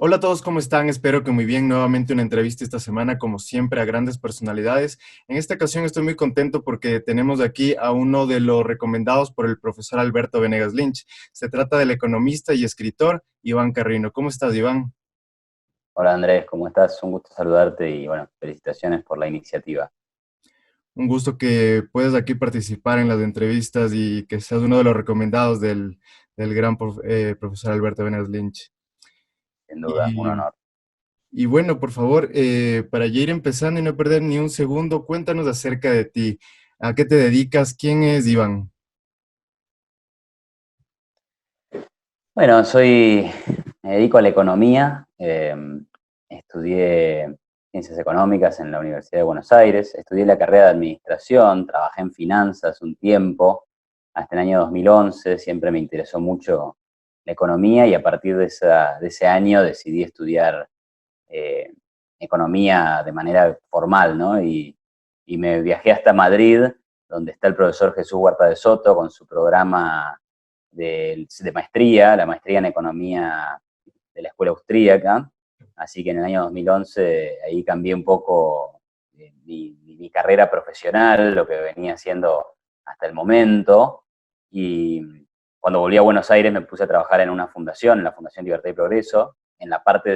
Hola a todos, ¿cómo están? Espero que muy bien. Nuevamente una entrevista esta semana, como siempre, a grandes personalidades. En esta ocasión estoy muy contento porque tenemos aquí a uno de los recomendados por el profesor Alberto Venegas Lynch. Se trata del economista y escritor Iván Carrino. ¿Cómo estás, Iván? Hola Andrés, ¿cómo estás? Un gusto saludarte y bueno, felicitaciones por la iniciativa. Un gusto que puedas aquí participar en las entrevistas y que seas uno de los recomendados del gran profesor Alberto Venegas Lynch. Sin duda, un Y honor. Y bueno, por favor, para ya ir empezando y no perder ni un segundo, cuéntanos acerca de ti. ¿A qué te dedicas? ¿Quién es Iván? Bueno, me dedico a la economía, estudié ciencias económicas en la Universidad de Buenos Aires, estudié la carrera de administración, trabajé en finanzas un tiempo, hasta el año 2011, siempre me interesó mucho la economía y a partir de ese año decidí estudiar eh, economía de manera formal, ¿no? Y me viajé hasta Madrid, donde está el profesor Jesús Huerta de Soto con su programa de maestría, la maestría en economía de la escuela austríaca. Así que en el año 2011 ahí cambié un poco mi carrera profesional, lo que venía haciendo hasta el momento. Y cuando volví a Buenos Aires me puse a trabajar en una fundación, en la Fundación Libertad y Progreso, en la parte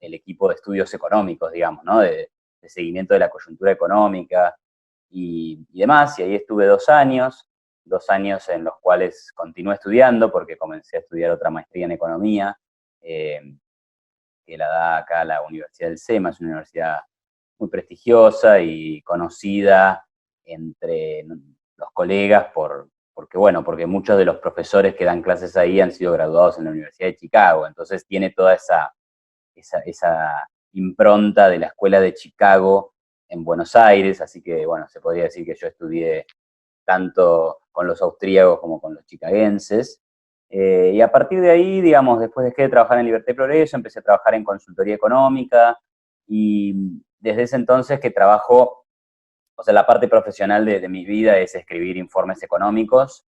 del equipo de estudios económicos, digamos, ¿no? De seguimiento de la coyuntura económica y demás. Y ahí estuve 2 años en los cuales continué estudiando porque comencé a estudiar otra maestría en economía, eh, que la da acá la Universidad del SEMA, es una universidad muy prestigiosa y conocida entre los colegas porque muchos de los profesores que dan clases ahí han sido graduados en la Universidad de Chicago, entonces tiene toda esa impronta de la Escuela de Chicago en Buenos Aires, así que bueno, se podría decir que yo estudié tanto con los austríacos como con los chicaguenses. Y a partir de ahí, digamos, después dejé de trabajar en Libertad y Progreso, empecé a trabajar en consultoría económica y desde ese entonces que trabajo, o sea, la parte profesional de mi vida es escribir informes económicos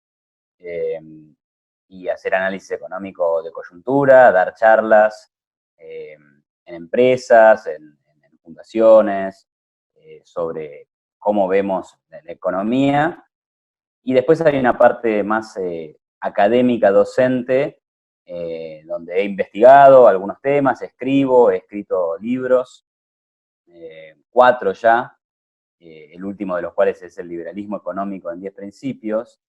eh, y hacer análisis económico de coyuntura, dar charlas en empresas, en fundaciones, sobre cómo vemos la economía. Y después hay una parte más académica, docente, donde he investigado algunos temas, he escrito libros, 4 ya, el último de los cuales es el liberalismo económico en 10 principios,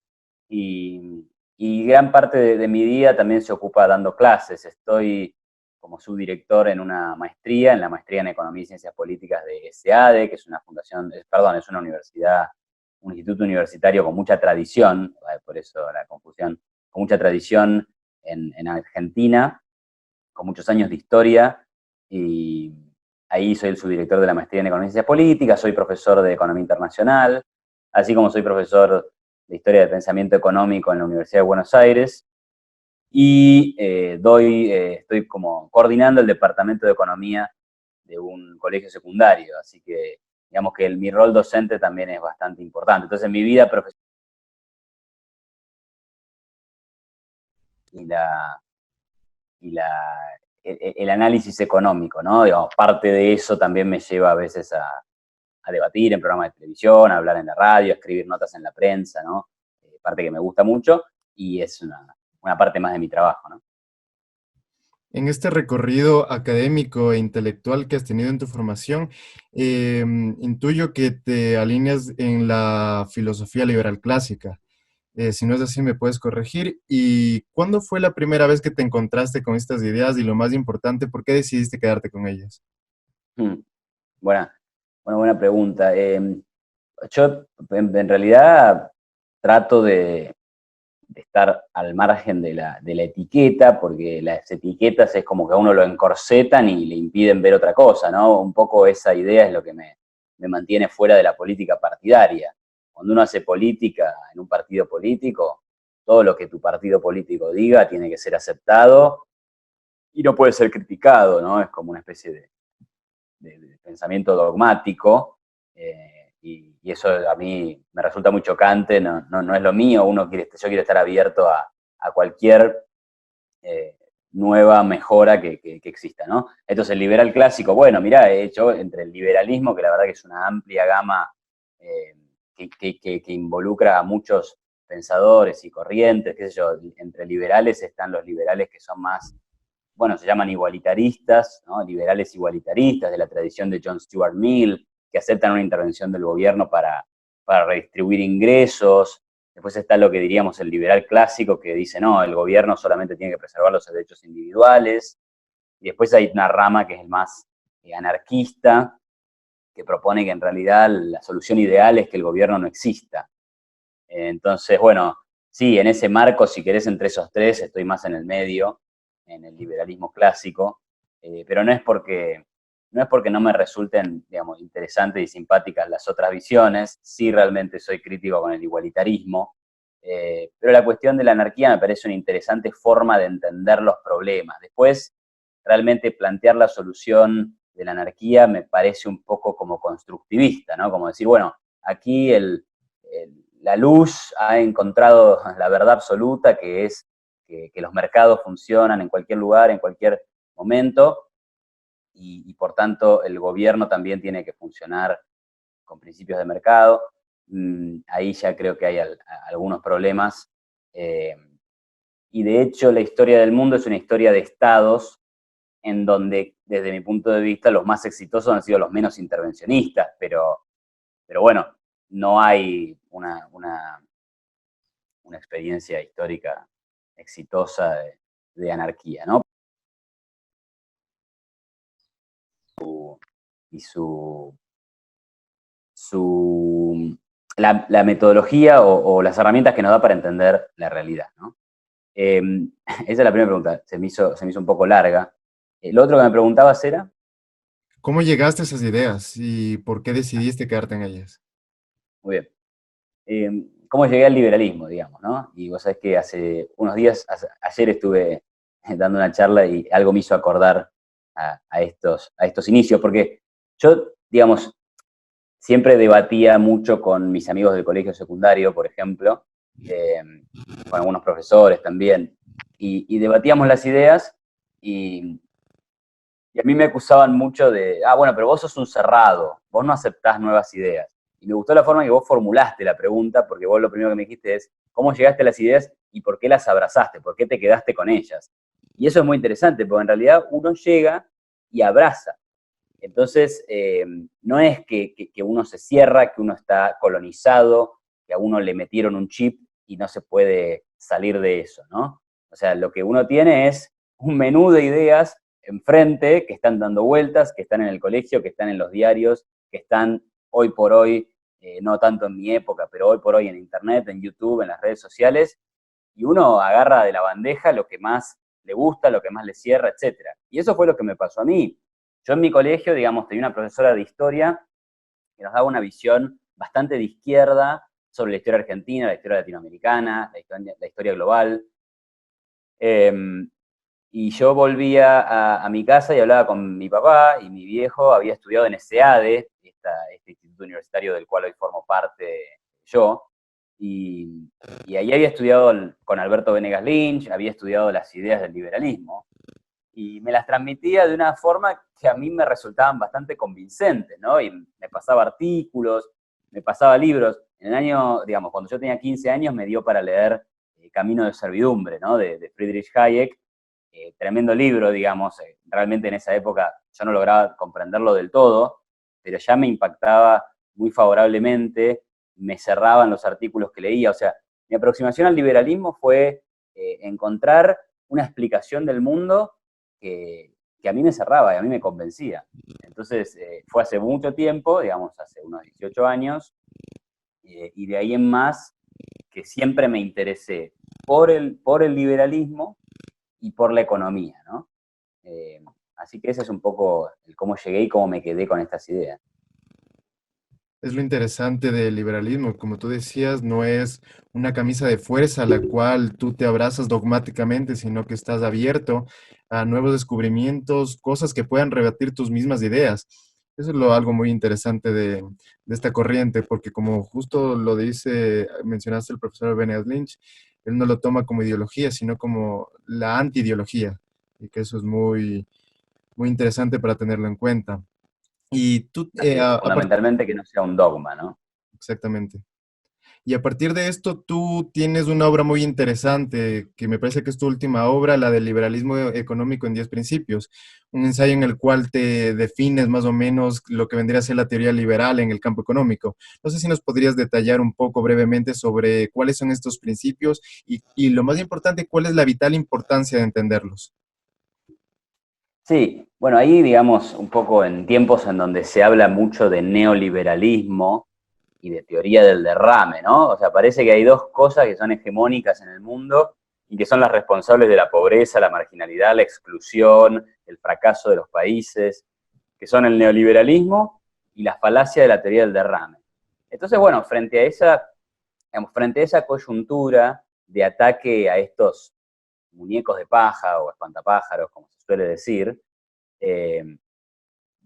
y gran parte de mi día también se ocupa dando clases. Estoy como subdirector en una maestría, en la maestría en Economía y Ciencias Políticas de SEADE, que es una fundación, perdón, es una universidad, un instituto universitario con mucha tradición, por eso la confusión, con mucha tradición en Argentina, con muchos años de historia, y ahí soy el subdirector de la maestría en Economía y Ciencias Políticas, soy profesor de Economía Internacional, así como soy profesor de Historia del Pensamiento Económico en la Universidad de Buenos Aires, y estoy como coordinando el departamento de economía de un colegio secundario, así que digamos que mi rol docente también es bastante importante. Entonces mi vida profesional y la, y la, el análisis económico, ¿no? Digamos, parte de eso también me lleva a veces a debatir en programas de televisión, a hablar en la radio, a escribir notas en la prensa, ¿no? Parte que me gusta mucho y es una parte más de mi trabajo, ¿no? En este recorrido académico e intelectual que has tenido en tu formación, intuyo que te alineas en la filosofía liberal clásica. Si no es así, me puedes corregir. ¿Y cuándo fue la primera vez que te encontraste con estas ideas? Y lo más importante, ¿por qué decidiste quedarte con ellas? Mm, Buena, buena pregunta. Yo en realidad trato de estar al margen de la etiqueta, porque las etiquetas es como que a uno lo encorsetan y le impiden ver otra cosa, ¿no? Un poco esa idea es lo que me mantiene fuera de la política partidaria. Cuando uno hace política en un partido político, todo lo que tu partido político diga tiene que ser aceptado y no puede ser criticado, ¿no? Es como una especie de pensamiento dogmático, y eso a mí me resulta muy chocante, no es lo mío, yo quiero estar abierto a cualquier nueva mejora que exista, ¿no? Entonces, el liberal clásico, bueno, mirá, he hecho entre el liberalismo, que la verdad que es una amplia gama eh, que involucra a muchos pensadores y corrientes, qué sé yo, entre liberales están los liberales que son más, bueno, se llaman igualitaristas, ¿no? Liberales igualitaristas de la tradición de John Stuart Mill, que aceptan una intervención del gobierno para redistribuir ingresos. Después está lo que diríamos el liberal clásico, que dice, no, el gobierno solamente tiene que preservar los derechos individuales. Y después hay una rama que es el más anarquista, que propone que en realidad la solución ideal es que el gobierno no exista. Entonces, bueno, sí, en ese marco, si querés, entre esos tres, estoy más en el medio, en el liberalismo clásico, pero no es porque no me resulten, digamos, interesantes y simpáticas las otras visiones, sí realmente soy crítico con el igualitarismo, pero la cuestión de la anarquía me parece una interesante forma de entender los problemas. Después, realmente plantear la solución de la anarquía me parece un poco como constructivista, ¿no? Como decir, bueno, aquí la luz ha encontrado la verdad absoluta, que es que los mercados funcionan en cualquier lugar, en cualquier momento, y por tanto el gobierno también tiene que funcionar con principios de mercado. Ahí ya creo que hay algunos problemas. Y de hecho la historia del mundo es una historia de estados en donde, desde mi punto de vista, los más exitosos han sido los menos intervencionistas, pero bueno, no hay una experiencia histórica exitosa de anarquía, ¿no? Y la metodología o las herramientas que nos da para entender la realidad, ¿no? Esa es la primera pregunta, se me hizo un poco larga. Lo otro que me preguntabas era, ¿Cómo llegaste a esas ideas y por qué decidiste quedarte en ellas? muy bien, cómo llegué al liberalismo, digamos, ¿no? Y vos sabés que hace unos días, ayer estuve dando una charla y algo me hizo acordar a estos inicios, porque yo, digamos, siempre debatía mucho con mis amigos del colegio secundario, por ejemplo, eh, con algunos profesores también, y debatíamos las ideas y a mí me acusaban mucho de, bueno, pero vos sos un cerrado, vos no aceptás nuevas ideas. Y me gustó la forma en que vos formulaste la pregunta, porque vos lo primero que me dijiste es, ¿cómo llegaste a las ideas y por qué las abrazaste? ¿Por qué te quedaste con ellas? Y eso es muy interesante, porque en realidad uno llega y abraza. Entonces, no es que uno se cierra, que uno está colonizado, que a uno le metieron un chip y no se puede salir de eso, ¿no? O sea, lo que uno tiene es un menú de ideas enfrente que están dando vueltas, que están en el colegio, que están en los diarios, que están hoy por hoy, no tanto en mi época, pero hoy por hoy en Internet, en YouTube, en las redes sociales, y uno agarra de la bandeja lo que más le gusta, lo que más le cierra, etcétera. Y eso fue lo que me pasó a mí. Yo en mi colegio, digamos, tenía una profesora de historia que nos daba una visión bastante de izquierda sobre la historia argentina, la historia latinoamericana, la historia global. Eh, y yo volvía a mi casa y hablaba con mi papá, y mi viejo había estudiado en SEADE, este instituto universitario del cual hoy formo parte yo, y ahí había estudiado con Alberto Venegas Lynch, había estudiado las ideas del liberalismo, y me las transmitía de una forma que a mí me resultaban bastante convincentes, ¿no? Y me pasaba artículos, me pasaba libros. En el año, digamos, cuando yo tenía 15 años, me dio para leer Camino de Servidumbre, ¿no? De Friedrich Hayek. Tremendo libro, digamos. Realmente en esa época yo no lograba comprenderlo del todo, pero ya me impactaba muy favorablemente, me cerraban los artículos que leía. O sea, mi aproximación al liberalismo fue encontrar una explicación del mundo que a mí me cerraba y a mí me convencía. Entonces, fue hace mucho tiempo, digamos, hace unos 18 años, y de ahí en más, que siempre me interesé por el liberalismo y por la economía, ¿no? Así que ese es un poco el cómo llegué y cómo me quedé con estas ideas. Es lo interesante del liberalismo, como tú decías, no es una camisa de fuerza a la cual tú te abrazas dogmáticamente, sino que estás abierto a nuevos descubrimientos, cosas que puedan rebatir tus mismas ideas. Eso es algo muy interesante de esta corriente, porque como justo lo dice, mencionaste el profesor Bernard Lynch, él no lo toma como ideología, sino como la anti-ideología, y que eso es muy, muy interesante para tenerlo en cuenta. Y tú, Así es, fundamentalmente que no sea un dogma, ¿no? exactamente. Y a partir de esto, tú tienes una obra muy interesante, que me parece que es tu última obra, la del liberalismo económico en 10 principios, un ensayo en el cual te defines más o menos lo que vendría a ser la teoría liberal en el campo económico. No sé si nos podrías detallar un poco brevemente sobre cuáles son estos principios y lo más importante, cuál es la vital importancia de entenderlos. Sí, bueno, ahí digamos un poco en tiempos en donde se habla mucho de neoliberalismo y de teoría del derrame, ¿no? O sea, parece que hay dos cosas que son hegemónicas en el mundo y que son las responsables de la pobreza, la marginalidad, la exclusión, el fracaso de los países, que son el neoliberalismo y la falacia de la teoría del derrame. Entonces, bueno, frente a esa coyuntura de ataque a estos muñecos de paja o espantapájaros, como se suele decir, eh,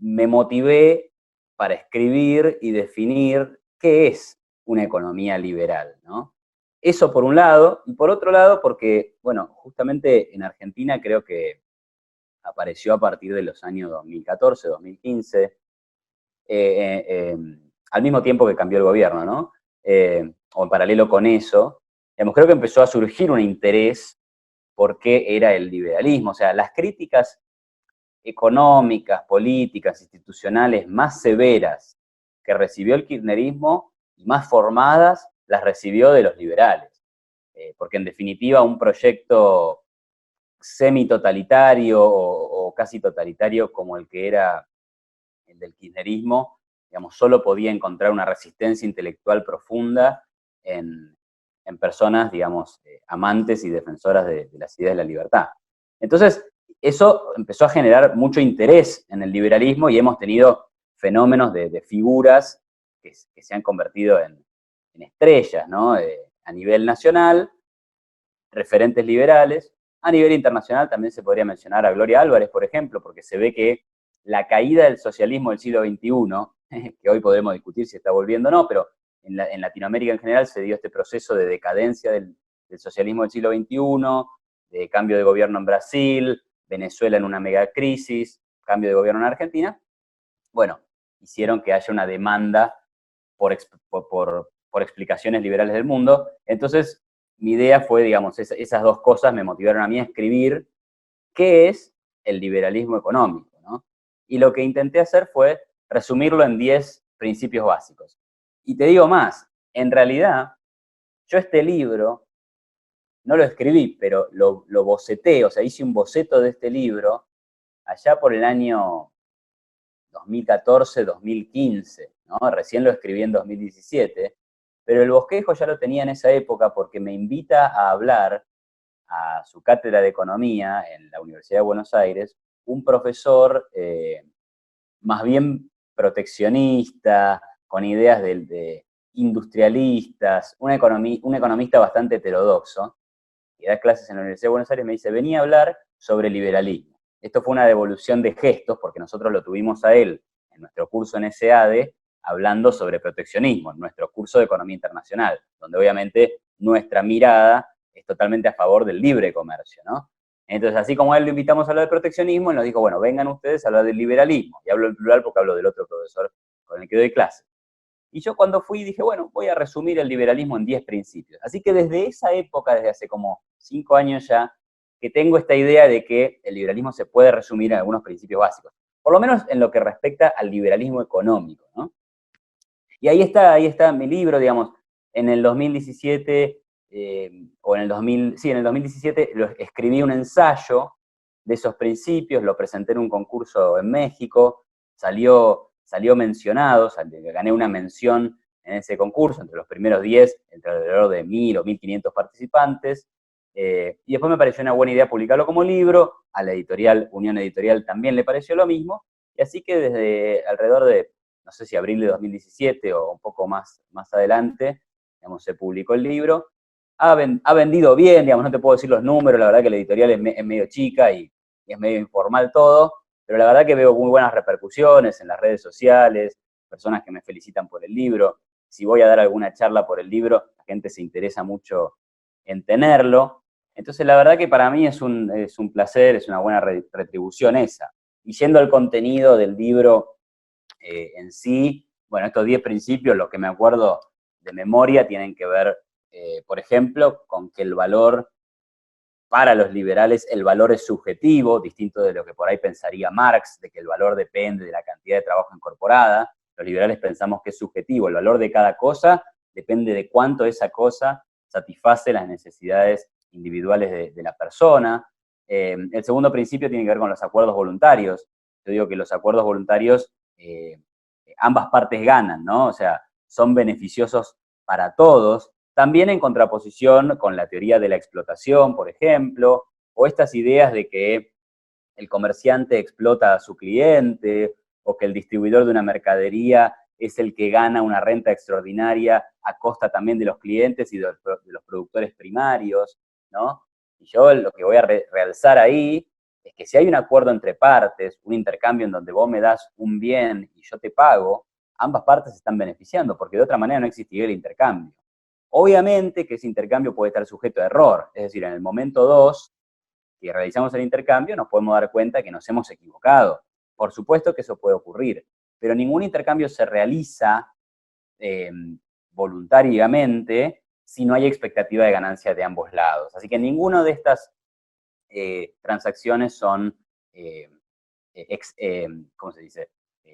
me motivé para escribir y definir qué es una economía liberal, ¿no? Eso por un lado, y por otro lado porque, bueno, justamente en Argentina creo que apareció a partir de los años 2014, 2015, al mismo tiempo que cambió el gobierno, ¿no? O en paralelo con eso, digamos, creo que empezó a surgir un interés por qué era el liberalismo, o sea, las críticas económicas, políticas, institucionales más severas que recibió el kirchnerismo y más formadas las recibió de los liberales. Porque en definitiva un proyecto semi-totalitario o casi totalitario como el que era el del kirchnerismo, digamos, solo podía encontrar una resistencia intelectual profunda en personas, digamos, amantes y defensoras de las ideas de la libertad. Entonces, eso empezó a generar mucho interés en el liberalismo y hemos tenido fenómenos de figuras que se han convertido en estrellas, ¿no? A nivel nacional, referentes liberales. A nivel internacional también se podría mencionar a Gloria Álvarez, por ejemplo, porque se ve que la caída del socialismo del siglo XXI, que hoy podremos discutir si está volviendo o no, pero en Latinoamérica en general se dio este proceso de decadencia del socialismo del siglo XXI, de cambio de gobierno en Brasil, Venezuela en una megacrisis, cambio de gobierno en Argentina. Bueno, hicieron que haya una demanda por explicaciones liberales del mundo. Entonces, mi idea fue, digamos, esas dos cosas me motivaron a mí a escribir qué es el liberalismo económico, ¿no? Y lo que intenté hacer fue resumirlo en 10 principios básicos. Y te digo más, en realidad, yo este libro no lo escribí, pero lo boceté, o sea, hice un boceto de este libro allá por el año 2014, 2015, ¿no? Recién lo escribí en 2017, pero el bosquejo ya lo tenía en esa época porque me invita a hablar a su cátedra de economía en la Universidad de Buenos Aires, un profesor más bien proteccionista, con ideas de industrialistas, un economista bastante heterodoxo, que da clases en la Universidad de Buenos Aires, me dice, venía a hablar sobre liberalismo. Esto fue una devolución de gestos, porque nosotros lo tuvimos a él en nuestro curso en SEADE, hablando sobre proteccionismo, en nuestro curso de Economía Internacional, donde obviamente nuestra mirada es totalmente a favor del libre comercio, ¿no? Entonces, así como a él lo invitamos a hablar de proteccionismo, él nos dijo, bueno, vengan ustedes a hablar del liberalismo. Y hablo en plural porque hablo del otro profesor con el que doy clase. Y yo cuando fui dije, bueno, voy a resumir el liberalismo en 10 principios. Así que desde esa época, desde hace como 5 años ya, que tengo esta idea de que el liberalismo se puede resumir en algunos principios básicos. Por lo menos en lo que respecta al liberalismo económico, ¿no? Y ahí está mi libro, digamos, en el 2017, o en el 2000, sí, en el 2017 escribí un ensayo de esos principios, lo presenté en un concurso en México, salió mencionado, gané una mención en ese concurso, entre los primeros 10, entre alrededor de 1000 o 1500 participantes, y después me pareció una buena idea publicarlo como libro, a la editorial, Unión Editorial también le pareció lo mismo, y así que desde alrededor de, no sé si abril de 2017 o un poco más adelante, digamos, se publicó el libro, ha vendido bien, digamos, no te puedo decir los números, la verdad que la editorial es medio chica y es medio informal todo, pero la verdad que veo muy buenas repercusiones en las redes sociales, personas que me felicitan por el libro. Si voy a dar alguna charla por el libro, la gente se interesa mucho en tenerlo. Entonces, la verdad que para mí es un placer, es una buena retribución esa. Y yendo al contenido del libro en sí, bueno, estos 10 principios, los que me acuerdo de memoria, tienen que ver, por ejemplo, con que el valor, para los liberales, el valor es subjetivo, distinto de lo que por ahí pensaría Marx, de que el valor depende de la cantidad de trabajo incorporada. Los liberales pensamos que es subjetivo, el valor de cada cosa depende de cuánto esa cosa satisface las necesidades individuales de la persona. El segundo principio tiene que ver con los acuerdos voluntarios. Yo digo que los acuerdos voluntarios, ambas partes ganan, ¿no? O sea, son beneficiosos para todos, también en contraposición con la teoría de la explotación, por ejemplo, o estas ideas de que el comerciante explota a su cliente, o que el distribuidor de una mercadería es el que gana una renta extraordinaria a costa también de los clientes y de los productores primarios, ¿no? Y yo lo que voy a realzar ahí es que si hay un acuerdo entre partes, un intercambio en donde vos me das un bien y yo te pago, ambas partes se están beneficiando, porque de otra manera no existiría el intercambio. Obviamente que ese intercambio puede estar sujeto a error, es decir, en el momento 2 que realizamos el intercambio nos podemos dar cuenta que nos hemos equivocado. Por supuesto que eso puede ocurrir, pero ningún intercambio se realiza eh, voluntariamente si no hay expectativa de ganancia de ambos lados. Así que ninguna de estas transacciones son, ¿cómo se dice?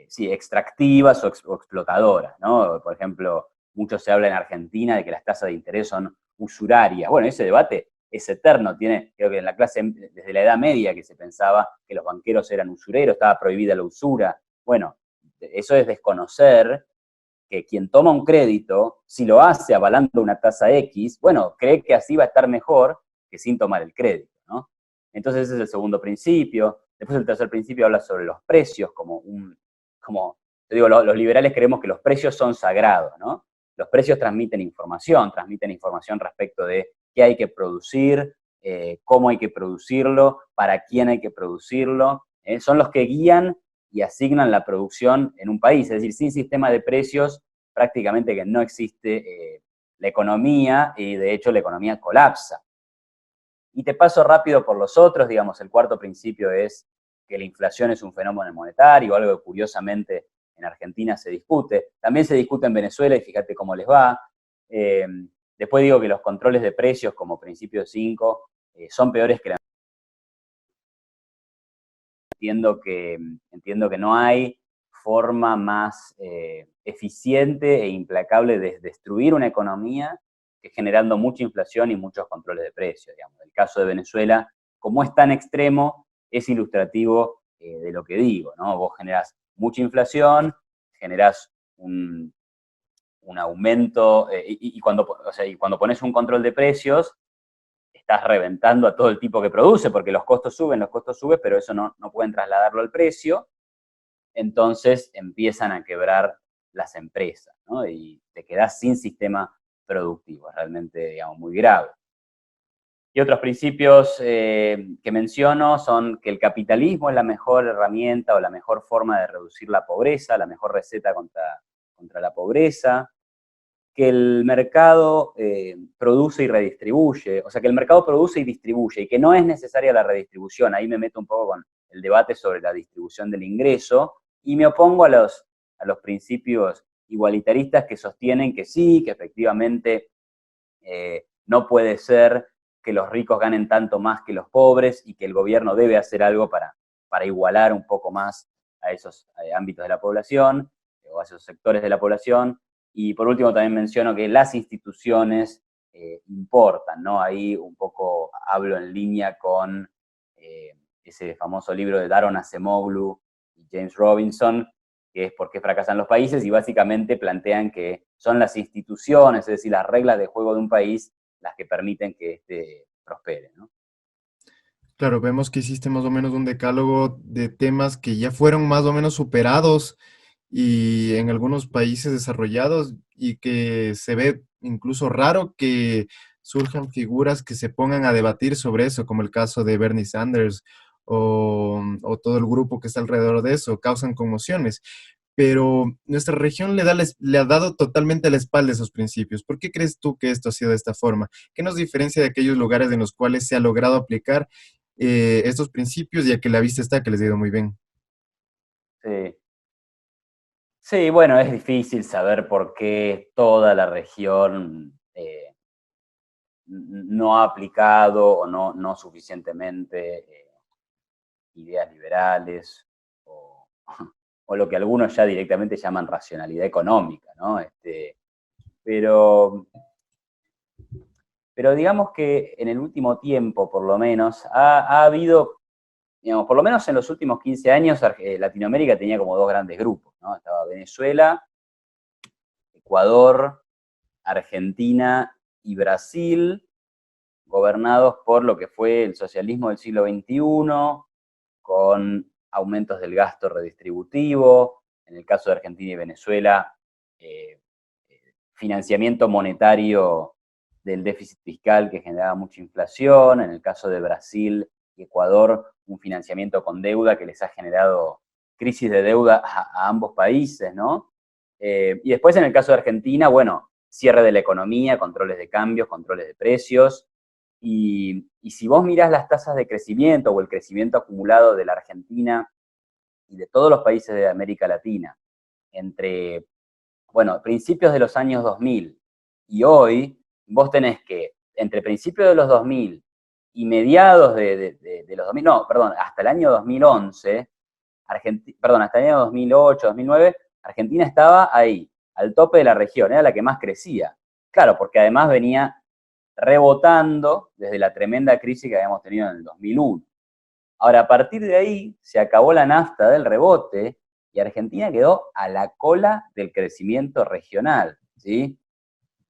Sí, extractivas o explotadoras, ¿no? Por ejemplo, mucho se habla en Argentina de que las tasas de interés son usurarias. Bueno, ese debate es eterno. Creo que en la clase, desde la Edad Media, que se pensaba que los banqueros eran usureros, estaba prohibida la usura. Bueno, eso es desconocer que quien toma un crédito, si lo hace avalando una tasa X, bueno, cree que así va a estar mejor que sin tomar el crédito, ¿no? Entonces ese es el segundo principio. Después el tercer principio habla sobre los precios, te digo, los liberales creemos que los precios son sagrados, ¿no? Los precios transmiten información respecto de qué hay que producir, cómo hay que producirlo, para quién hay que producirlo. Son los que guían y asignan la producción en un país. Es decir, sin sistema de precios prácticamente que no existe la economía y de hecho la economía colapsa. Y te paso rápido por los otros, digamos, el cuarto principio es que la inflación es un fenómeno monetario, algo que curiosamente en Argentina se discute. También se discute en Venezuela y fíjate cómo les va. Después digo que los controles de precios como principio 5 son peores que la... Entiendo que no hay forma más eficiente e implacable de destruir una economía que generando mucha inflación y muchos controles de precios. Digamos. El caso de Venezuela, como es tan extremo, es ilustrativo de lo que digo, ¿no? Vos generás mucha inflación, generás un aumento, y cuando pones un control de precios, estás reventando a todo el tipo que produce, porque los costos suben, pero eso no pueden trasladarlo al precio, entonces empiezan a quebrar las empresas, ¿no? Y te quedás sin sistema productivo, es realmente, digamos, muy grave. Y otros principios que menciono son que el capitalismo es la mejor herramienta o la mejor forma de reducir la pobreza, la mejor receta contra la pobreza, que el mercado produce y redistribuye, o sea, que el mercado produce y distribuye, y que no es necesaria la redistribución. Ahí me meto un poco con el debate sobre la distribución del ingreso, y me opongo a los principios igualitaristas que sostienen que sí, que efectivamente no puede ser que los ricos ganen tanto más que los pobres y que el gobierno debe hacer algo para igualar un poco más a esos ámbitos de la población o a esos sectores de la población. Y por último también menciono que las instituciones importan, ¿no? Ahí un poco hablo en línea con ese famoso libro de Daron Acemoglu y James Robinson, que es ¿Por qué fracasan los países? Y básicamente plantean que son las instituciones, es decir, las reglas de juego de un país, las que permiten que éste prospere, ¿no? Claro, vemos que hiciste más o menos un decálogo de temas que ya fueron más o menos superados y en algunos países desarrollados y que se ve incluso raro que surjan figuras que se pongan a debatir sobre eso, como el caso de Bernie Sanders o todo el grupo que está alrededor de eso, causan conmociones. Pero nuestra región le ha dado totalmente la espalda a esos principios. ¿Por qué crees tú que esto ha sido de esta forma? ¿Qué nos diferencia de aquellos lugares en los cuales se ha logrado aplicar estos principios y a que la vista está que les ha ido muy bien? Sí. Sí, bueno, es difícil saber por qué toda la región no ha aplicado o no suficientemente ideas liberales o, o lo que algunos ya directamente llaman racionalidad económica, ¿no? Pero, pero digamos que en el último tiempo, por lo menos, ha habido, digamos, por lo menos en los últimos 15 años, Latinoamérica tenía como dos grandes grupos, ¿no? Estaba Venezuela, Ecuador, Argentina y Brasil, gobernados por lo que fue el socialismo del siglo XXI, con aumentos del gasto redistributivo, en el caso de Argentina y Venezuela, eh, financiamiento monetario del déficit fiscal que generaba mucha inflación, en el caso de Brasil y Ecuador, un financiamiento con deuda que les ha generado crisis de deuda a ambos países, ¿no? Y después en el caso de Argentina, bueno, cierre de la economía, controles de cambios, controles de precios, y si vos mirás las tasas de crecimiento o el crecimiento acumulado de la Argentina y de todos los países de América Latina, entre, bueno, principios de los años 2000 y hoy, vos tenés que, entre principios de los 2000 y mediados de los 2000, no, perdón, hasta el año 2011, perdón, hasta el año 2008, 2009, Argentina estaba ahí, al tope de la región, era la que más crecía. Claro, porque además venía rebotando desde la tremenda crisis que habíamos tenido en el 2001. Ahora, a partir de ahí, se acabó la nafta del rebote y Argentina quedó a la cola del crecimiento regional, ¿sí?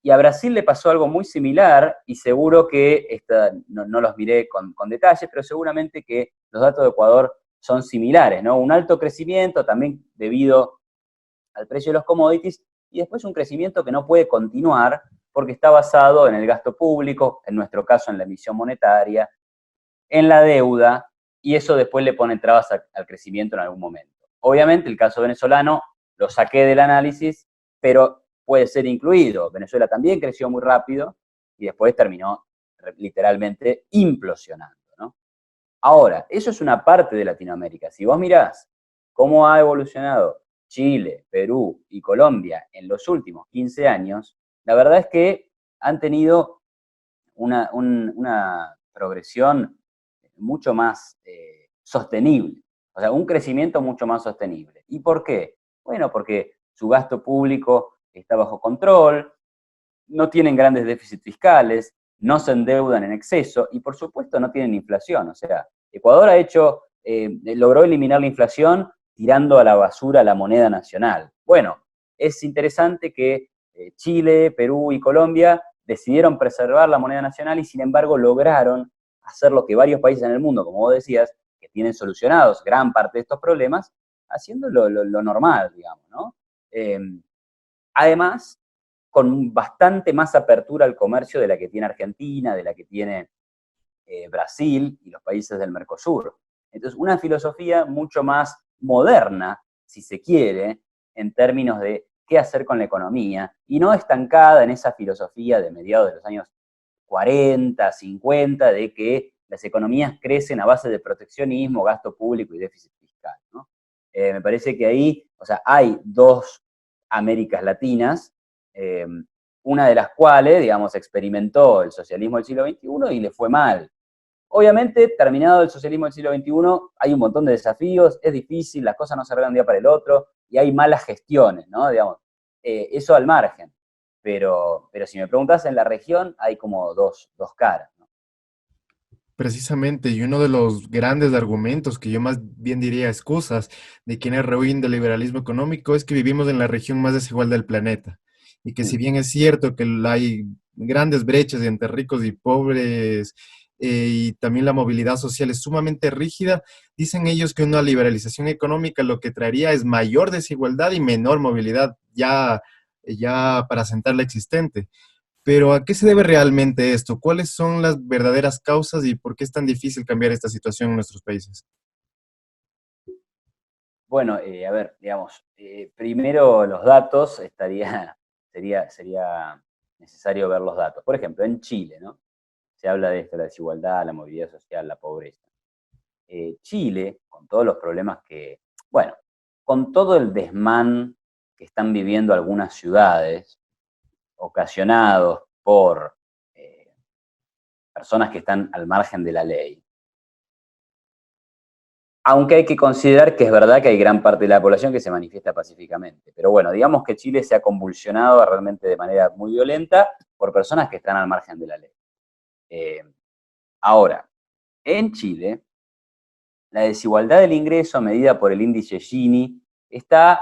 Y a Brasil le pasó algo muy similar y seguro que, no los miré con detalle, pero seguramente que los datos de Ecuador son similares, ¿no? Un alto crecimiento también debido al precio de los commodities y después un crecimiento que no puede continuar porque está basado en el gasto público, en nuestro caso en la emisión monetaria, en la deuda, y eso después le pone trabas al crecimiento en algún momento. Obviamente el caso venezolano lo saqué del análisis, pero puede ser incluido. Venezuela también creció muy rápido y después terminó literalmente implosionando, ¿no? Ahora, eso es una parte de Latinoamérica. Si vos mirás cómo ha evolucionado Chile, Perú y Colombia en los últimos 15 años, la verdad es que han tenido una progresión mucho más sostenible, o sea, un crecimiento mucho más sostenible. ¿Y por qué? Bueno, porque su gasto público está bajo control, no tienen grandes déficits fiscales, no se endeudan en exceso y por supuesto no tienen inflación. O sea, Ecuador logró eliminar la inflación tirando a la basura la moneda nacional. Bueno, es interesante que Chile, Perú y Colombia decidieron preservar la moneda nacional y sin embargo lograron hacer lo que varios países en el mundo, como vos decías, que tienen solucionados gran parte de estos problemas, haciendo lo normal, digamos, ¿no? Además, con bastante más apertura al comercio de la que tiene Argentina, de la que tiene Brasil y los países del Mercosur. Entonces, una filosofía mucho más moderna, si se quiere, en términos de qué hacer con la economía, y no estancada en esa filosofía de mediados de los años 40, 50, de que las economías crecen a base de proteccionismo, gasto público y déficit fiscal, ¿no? Me parece que ahí, o sea, hay dos Américas Latinas, una de las cuales, digamos, experimentó el socialismo del siglo XXI y le fue mal. Obviamente, terminado el socialismo del siglo XXI, hay un montón de desafíos, es difícil, las cosas no se arreglan de un día para el otro, y hay malas gestiones, ¿no? Digamos, eso al margen. Pero si me preguntas en la región, hay como dos caras, ¿no? Precisamente, y uno de los grandes argumentos que yo más bien diría excusas de quienes rehuyen del liberalismo económico es que vivimos en la región más desigual del planeta. Y que si bien es cierto que hay grandes brechas entre ricos y pobres, y también la movilidad social es sumamente rígida, dicen ellos que una liberalización económica lo que traería es mayor desigualdad y menor movilidad ya para sentar la existente. Pero ¿a qué se debe realmente esto? ¿Cuáles son las verdaderas causas y por qué es tan difícil cambiar esta situación en nuestros países? Bueno, a ver, digamos, primero los datos, sería necesario ver los datos. Por ejemplo, en Chile, ¿no? Se habla de esto, la desigualdad, la movilidad social, la pobreza. Chile, con todos los problemas bueno, con todo el desmán que están viviendo algunas ciudades, ocasionados por personas que están al margen de la ley, aunque hay que considerar que es verdad que hay gran parte de la población que se manifiesta pacíficamente. Pero bueno, digamos que Chile se ha convulsionado realmente de manera muy violenta por personas que están al margen de la ley. Eh, Ahora, en Chile, la desigualdad del ingreso medida por el índice Gini está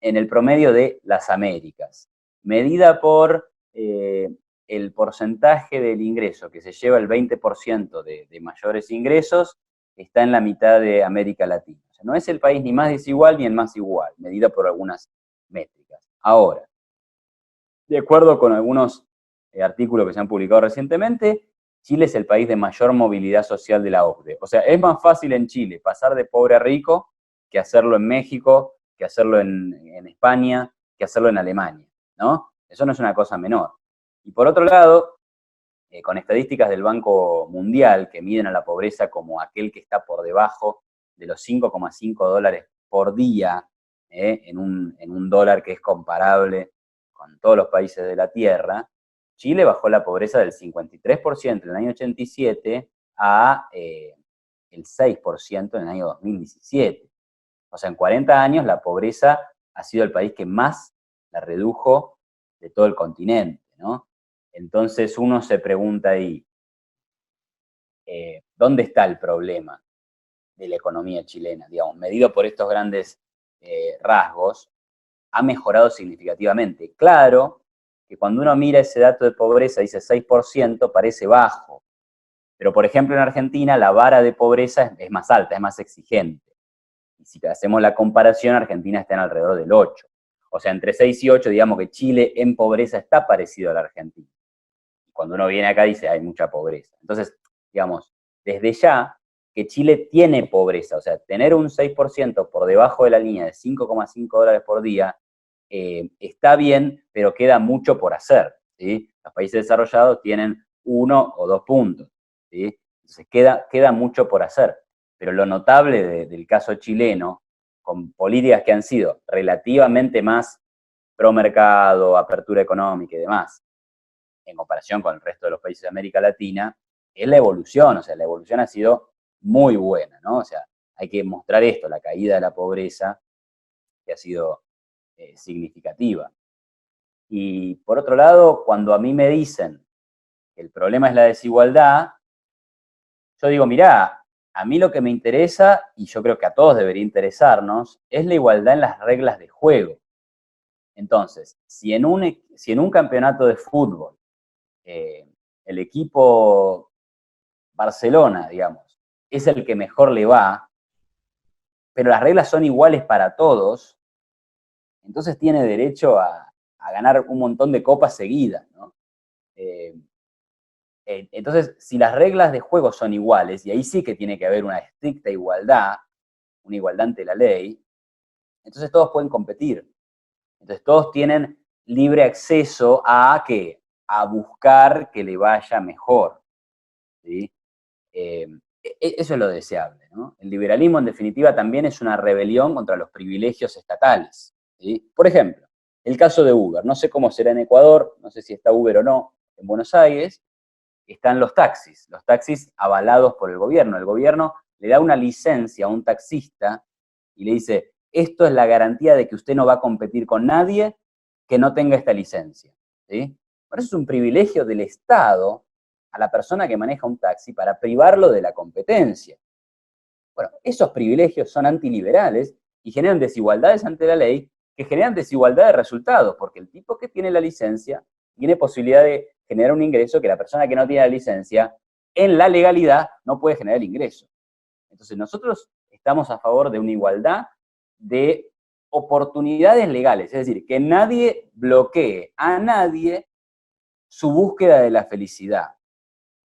en el promedio de las Américas, medida por el porcentaje del ingreso que se lleva el 20% de mayores ingresos, está en la mitad de América Latina. O sea, no es el país ni más desigual ni el más igual, medida por algunas métricas. Ahora, de acuerdo con algunos artículos que se han publicado recientemente, Chile es el país de mayor movilidad social de la OCDE. O sea, es más fácil en Chile pasar de pobre a rico que hacerlo en México, que hacerlo en España, que hacerlo en Alemania, ¿no? Eso no es una cosa menor. Y por otro lado, con estadísticas del Banco Mundial que miden a la pobreza como aquel que está por debajo de los 5,5 dólares por día, en un dólar que es comparable con todos los países de la Tierra, Chile bajó la pobreza del 53% en el año 87 a el 6% en el año 2017. O sea, en 40 años la pobreza ha sido el país que más la redujo de todo el continente, ¿no? Entonces uno se pregunta ahí, ¿dónde está el problema de la economía chilena? Digamos, medido por estos grandes rasgos, ha mejorado significativamente. Claro que cuando uno mira ese dato de pobreza, dice 6%, parece bajo. Pero, por ejemplo, en Argentina la vara de pobreza es más alta, es más exigente. Y si hacemos la comparación, Argentina está en alrededor del 8. O sea, entre 6 y 8, digamos que Chile en pobreza está parecido a la Argentina. Cuando uno viene acá dice, hay mucha pobreza. Entonces, digamos, desde ya que Chile tiene pobreza, o sea, tener un 6% por debajo de la línea de 5,5 dólares por día, está bien, pero queda mucho por hacer, ¿sí? Los países desarrollados tienen 1 o 2 puntos, ¿sí? Entonces queda mucho por hacer. Pero lo notable del caso chileno, con políticas que han sido relativamente más pro mercado, apertura económica y demás, en comparación con el resto de los países de América Latina, es la evolución. O sea, la evolución ha sido muy buena, ¿no? O sea, hay que mostrar esto, la caída de la pobreza, que ha sido significativa. Y por otro lado, cuando a mí me dicen que el problema es la desigualdad, yo digo, mirá, a mí lo que me interesa, y yo creo que a todos debería interesarnos, es la igualdad en las reglas de juego. Entonces, si en un campeonato de fútbol el equipo Barcelona, digamos, es el que mejor le va, pero las reglas son iguales para todos, entonces tiene derecho a ganar un montón de copas seguidas, ¿no? Eh, entonces, si las reglas de juego son iguales, y ahí sí que tiene que haber una estricta igualdad, una igualdad ante la ley, entonces todos pueden competir. Entonces todos tienen libre acceso a ¿qué? A buscar que le vaya mejor, ¿sí? Eso es lo deseable, ¿no? El liberalismo, en definitiva, también es una rebelión contra los privilegios estatales, ¿sí? Por ejemplo, el caso de Uber. No sé cómo será en Ecuador, no sé si está Uber o no en Buenos Aires. Están los taxis avalados por el gobierno. El gobierno le da una licencia a un taxista y le dice, esto es la garantía de que usted no va a competir con nadie que no tenga esta licencia, ¿sí? Por eso es un privilegio del Estado a la persona que maneja un taxi para privarlo de la competencia. Bueno, esos privilegios son antiliberales y generan desigualdades ante la ley que generan desigualdad de resultados, porque el tipo que tiene la licencia tiene posibilidad de generar un ingreso que la persona que no tiene la licencia, en la legalidad, no puede generar el ingreso. Entonces, nosotros estamos a favor de una igualdad de oportunidades legales, es decir, que nadie bloquee a nadie su búsqueda de la felicidad.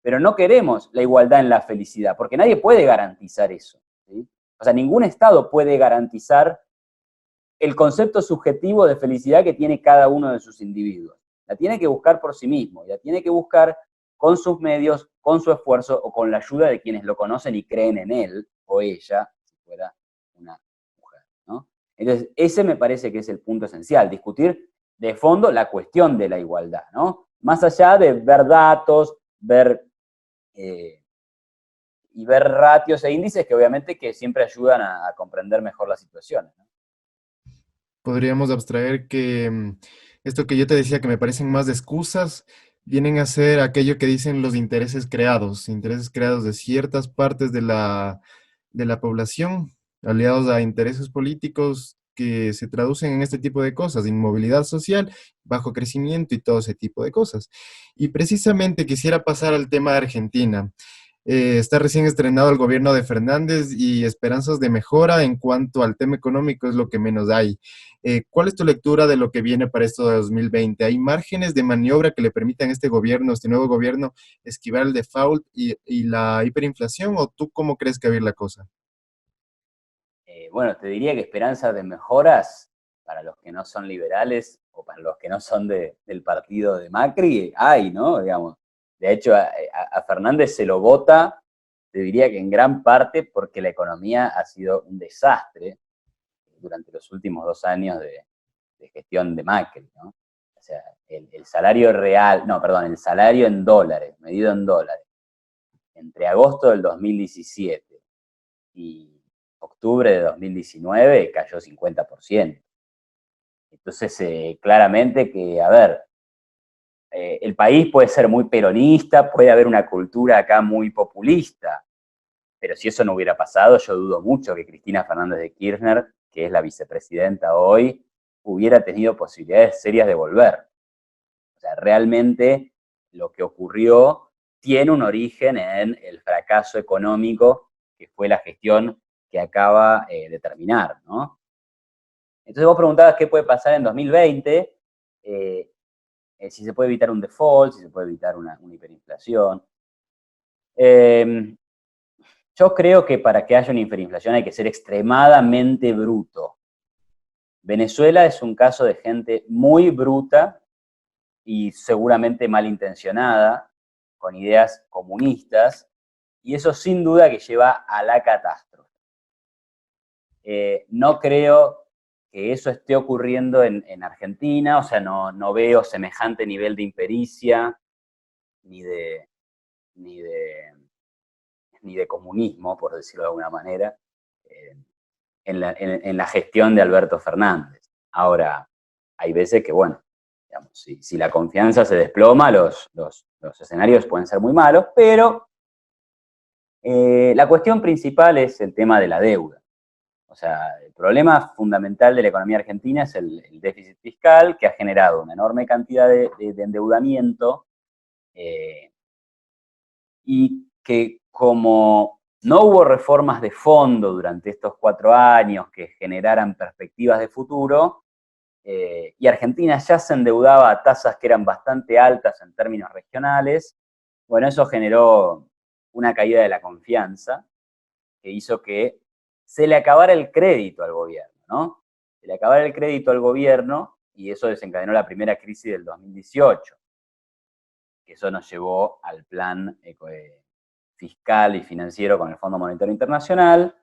Pero no queremos la igualdad en la felicidad, porque nadie puede garantizar eso, ¿sí? O sea, ningún Estado puede garantizar el concepto subjetivo de felicidad que tiene cada uno de sus individuos. La tiene que buscar por sí mismo, y la tiene que buscar con sus medios, con su esfuerzo o con la ayuda de quienes lo conocen y creen en él o ella, si fuera una mujer, ¿no? Entonces, ese me parece que es el punto esencial, discutir de fondo la cuestión de la igualdad, ¿no? Más allá de ver datos, ver y ver ratios e índices que obviamente que siempre ayudan a comprender mejor las situaciones, ¿no? Podríamos abstraer que esto que yo te decía que me parecen más de excusas, vienen a ser aquello que dicen los intereses creados de ciertas partes de la población, aliados a intereses políticos que se traducen en este tipo de cosas, inmovilidad social, bajo crecimiento y todo ese tipo de cosas. Y precisamente quisiera pasar al tema de Argentina. Está recién estrenado el gobierno de Fernández y esperanzas de mejora en cuanto al tema económico es lo que menos hay. ¿Cuál es tu lectura de lo que viene para esto de 2020? ¿Hay márgenes de maniobra que le permitan a este nuevo gobierno, esquivar el default y la hiperinflación? ¿O tú cómo crees que va a ir la cosa? Bueno, te diría que esperanzas de mejoras para los que no son liberales o para los que no son del partido de Macri, hay, ¿no? Digamos. De hecho, a Fernández se lo vota, te diría que en gran parte porque la economía ha sido un desastre durante los últimos 2 años de gestión de Macri, ¿no? O sea, el salario real, no, perdón, el salario en dólares, medido en dólares, entre agosto del 2017 y octubre de 2019 cayó 50%. Entonces, claramente que, a ver, el país puede ser muy peronista, puede haber una cultura acá muy populista, pero si eso no hubiera pasado, yo dudo mucho que Cristina Fernández de Kirchner, que es la vicepresidenta hoy, hubiera tenido posibilidades serias de volver. O sea, realmente lo que ocurrió tiene un origen en el fracaso económico que fue la gestión que acaba de terminar, ¿no? Entonces vos preguntabas qué puede pasar en 2020, si se puede evitar un default, si se puede evitar una hiperinflación. Eh, yo creo que para que haya una hiperinflación hay que ser extremadamente bruto. Venezuela es un caso de gente muy bruta y seguramente malintencionada, con ideas comunistas, y eso sin duda que lleva a la catástrofe. No creo que eso esté ocurriendo en Argentina, o sea, no veo semejante nivel de impericia ni de, ni de, ni de comunismo, por decirlo de alguna manera, eh, en la gestión de Alberto Fernández. Ahora, hay veces que, bueno, digamos, si la confianza se desploma, los escenarios pueden ser muy malos, pero la cuestión principal es el tema de la deuda. O sea, el problema fundamental de la economía argentina es el déficit fiscal, que ha generado una enorme cantidad de endeudamiento y que como no hubo reformas de fondo durante estos 4 años que generaran perspectivas de futuro, y Argentina ya se endeudaba a tasas que eran bastante altas en términos regionales, bueno, eso generó una caída de la confianza que hizo que se le acabara el crédito al gobierno, ¿no? Se le acabara el crédito al gobierno y eso desencadenó la primera crisis del 2018, que eso nos llevó al plan fiscal y financiero con el Fondo Monetario Internacional,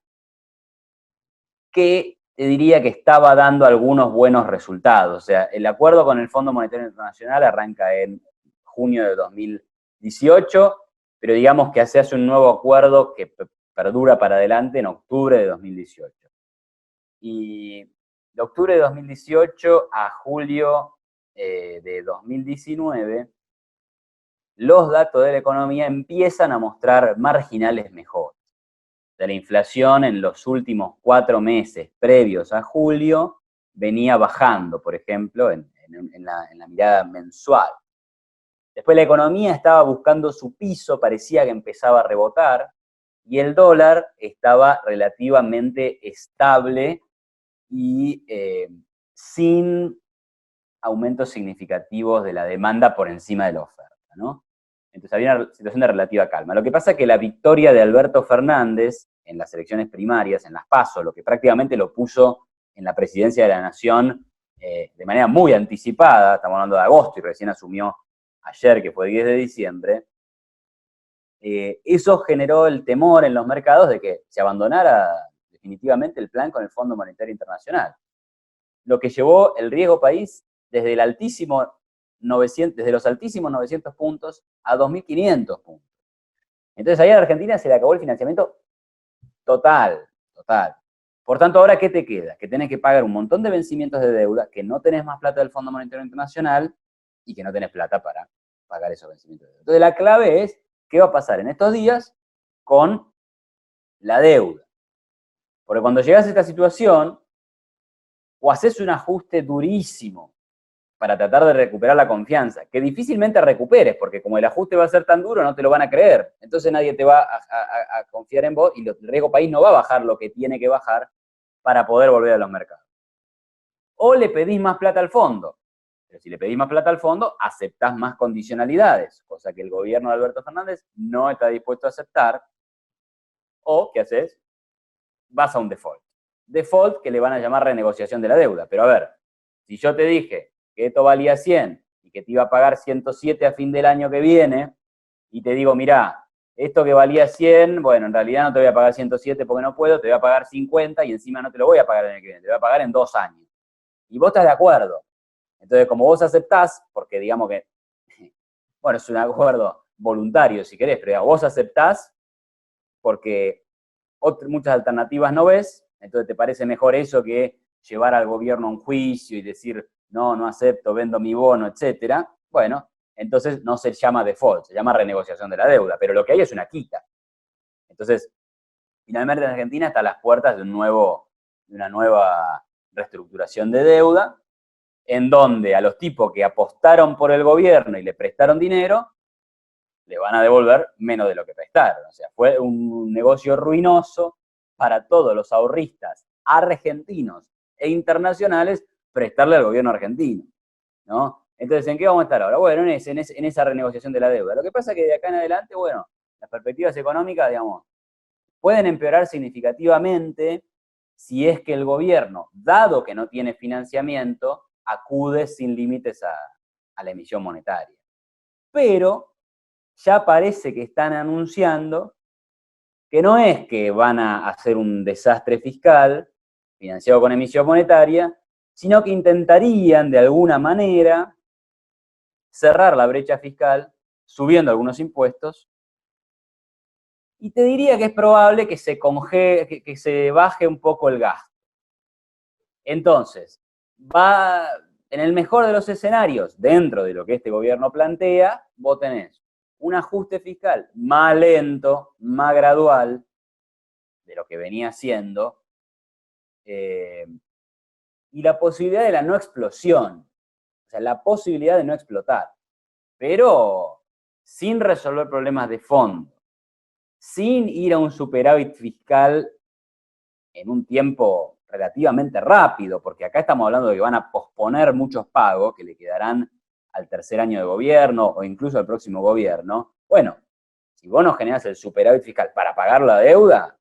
que te diría que estaba dando algunos buenos resultados. O sea, el acuerdo con el Fondo Monetario Internacional arranca en junio de 2018, pero digamos que se hace un nuevo acuerdo que perdura para adelante en octubre de 2018. Y de octubre de 2018 a julio de 2019, los datos de la economía empiezan a mostrar marginales mejores. De la inflación en los últimos 4 meses previos a julio venía bajando, por ejemplo, en la mirada mensual. Después la economía estaba buscando su piso, parecía que empezaba a rebotar, y el dólar estaba relativamente estable y sin aumentos significativos de la demanda por encima de la oferta, ¿no? Entonces había una situación de relativa calma. Lo que pasa es que la victoria de Alberto Fernández en las elecciones primarias, en las PASO, lo que prácticamente lo puso en la presidencia de la Nación de manera muy anticipada, estamos hablando de agosto y recién asumió ayer, que fue 10 de diciembre, eso generó el temor en los mercados de que se abandonara definitivamente el plan con el Fondo Monetario Internacional. Lo que llevó el riesgo país desde el altísimo 900, desde los altísimos 900 puntos a 2.500 puntos. Entonces ahí a la Argentina se le acabó el financiamiento total, total. Por tanto, ahora, ¿qué te queda? Que tenés que pagar un montón de vencimientos de deuda, que no tenés más plata del Fondo Monetario Internacional y que no tenés plata para pagar esos vencimientos de deuda. Entonces la clave es qué va a pasar en estos días con la deuda. Porque cuando llegas a esta situación, o haces un ajuste durísimo para tratar de recuperar la confianza, que difícilmente recuperes, porque como el ajuste va a ser tan duro, no te lo van a creer. Entonces nadie te va a confiar en vos y el riesgo país no va a bajar lo que tiene que bajar para poder volver a los mercados. O le pedís más plata al fondo. Pero si le pedís más plata al fondo, aceptás más condicionalidades, cosa que el gobierno de Alberto Fernández no está dispuesto a aceptar. O, ¿qué haces? Vas a un default. Default que le van a llamar renegociación de la deuda. Pero a ver, si yo te dije que esto valía 100 y que te iba a pagar 107 a fin del año que viene, y te digo, mirá, esto que valía 100, bueno, en realidad no te voy a pagar 107 porque no puedo, te voy a pagar 50 y encima no te lo voy a pagar en el que viene, te voy a pagar en 2 años. Y vos estás de acuerdo. Entonces, como vos aceptás, porque digamos que, bueno, es un acuerdo voluntario si querés, pero digamos, vos aceptás porque muchas alternativas no ves, entonces te parece mejor eso que llevar al gobierno a un juicio y decir, no, no acepto, vendo mi bono, etcétera. Bueno, entonces no se llama default, se llama renegociación de la deuda, pero lo que hay es una quita. Entonces, finalmente en Argentina está a las puertas de una nueva reestructuración de deuda, en donde a los tipos que apostaron por el gobierno y le prestaron dinero, le van a devolver menos de lo que prestaron. O sea, fue un negocio ruinoso para todos los ahorristas argentinos e internacionales prestarle al gobierno argentino, ¿no? Entonces, ¿en qué vamos a estar ahora? Bueno, en esa renegociación de la deuda. Lo que pasa es que de acá en adelante, bueno, las perspectivas económicas, digamos, pueden empeorar significativamente si es que el gobierno, dado que no tiene financiamiento, acude sin límites a la emisión monetaria. Pero ya parece que están anunciando que no es que van a hacer un desastre fiscal financiado con emisión monetaria, sino que intentarían de alguna manera cerrar la brecha fiscal subiendo algunos impuestos. Y te diría que es probable que se baje un poco el gasto. Entonces, en el mejor de los escenarios, dentro de lo que este gobierno plantea, vos tenés un ajuste fiscal más lento, más gradual de lo que venía siendo, y la posibilidad de la no explosión, o sea, la posibilidad de no explotar, pero sin resolver problemas de fondo, sin ir a un superávit fiscal en un tiempo relativamente rápido, porque acá estamos hablando de que van a posponer muchos pagos que le quedarán al tercer año de gobierno o incluso al próximo gobierno. Bueno, si vos no generás el superávit fiscal para pagar la deuda,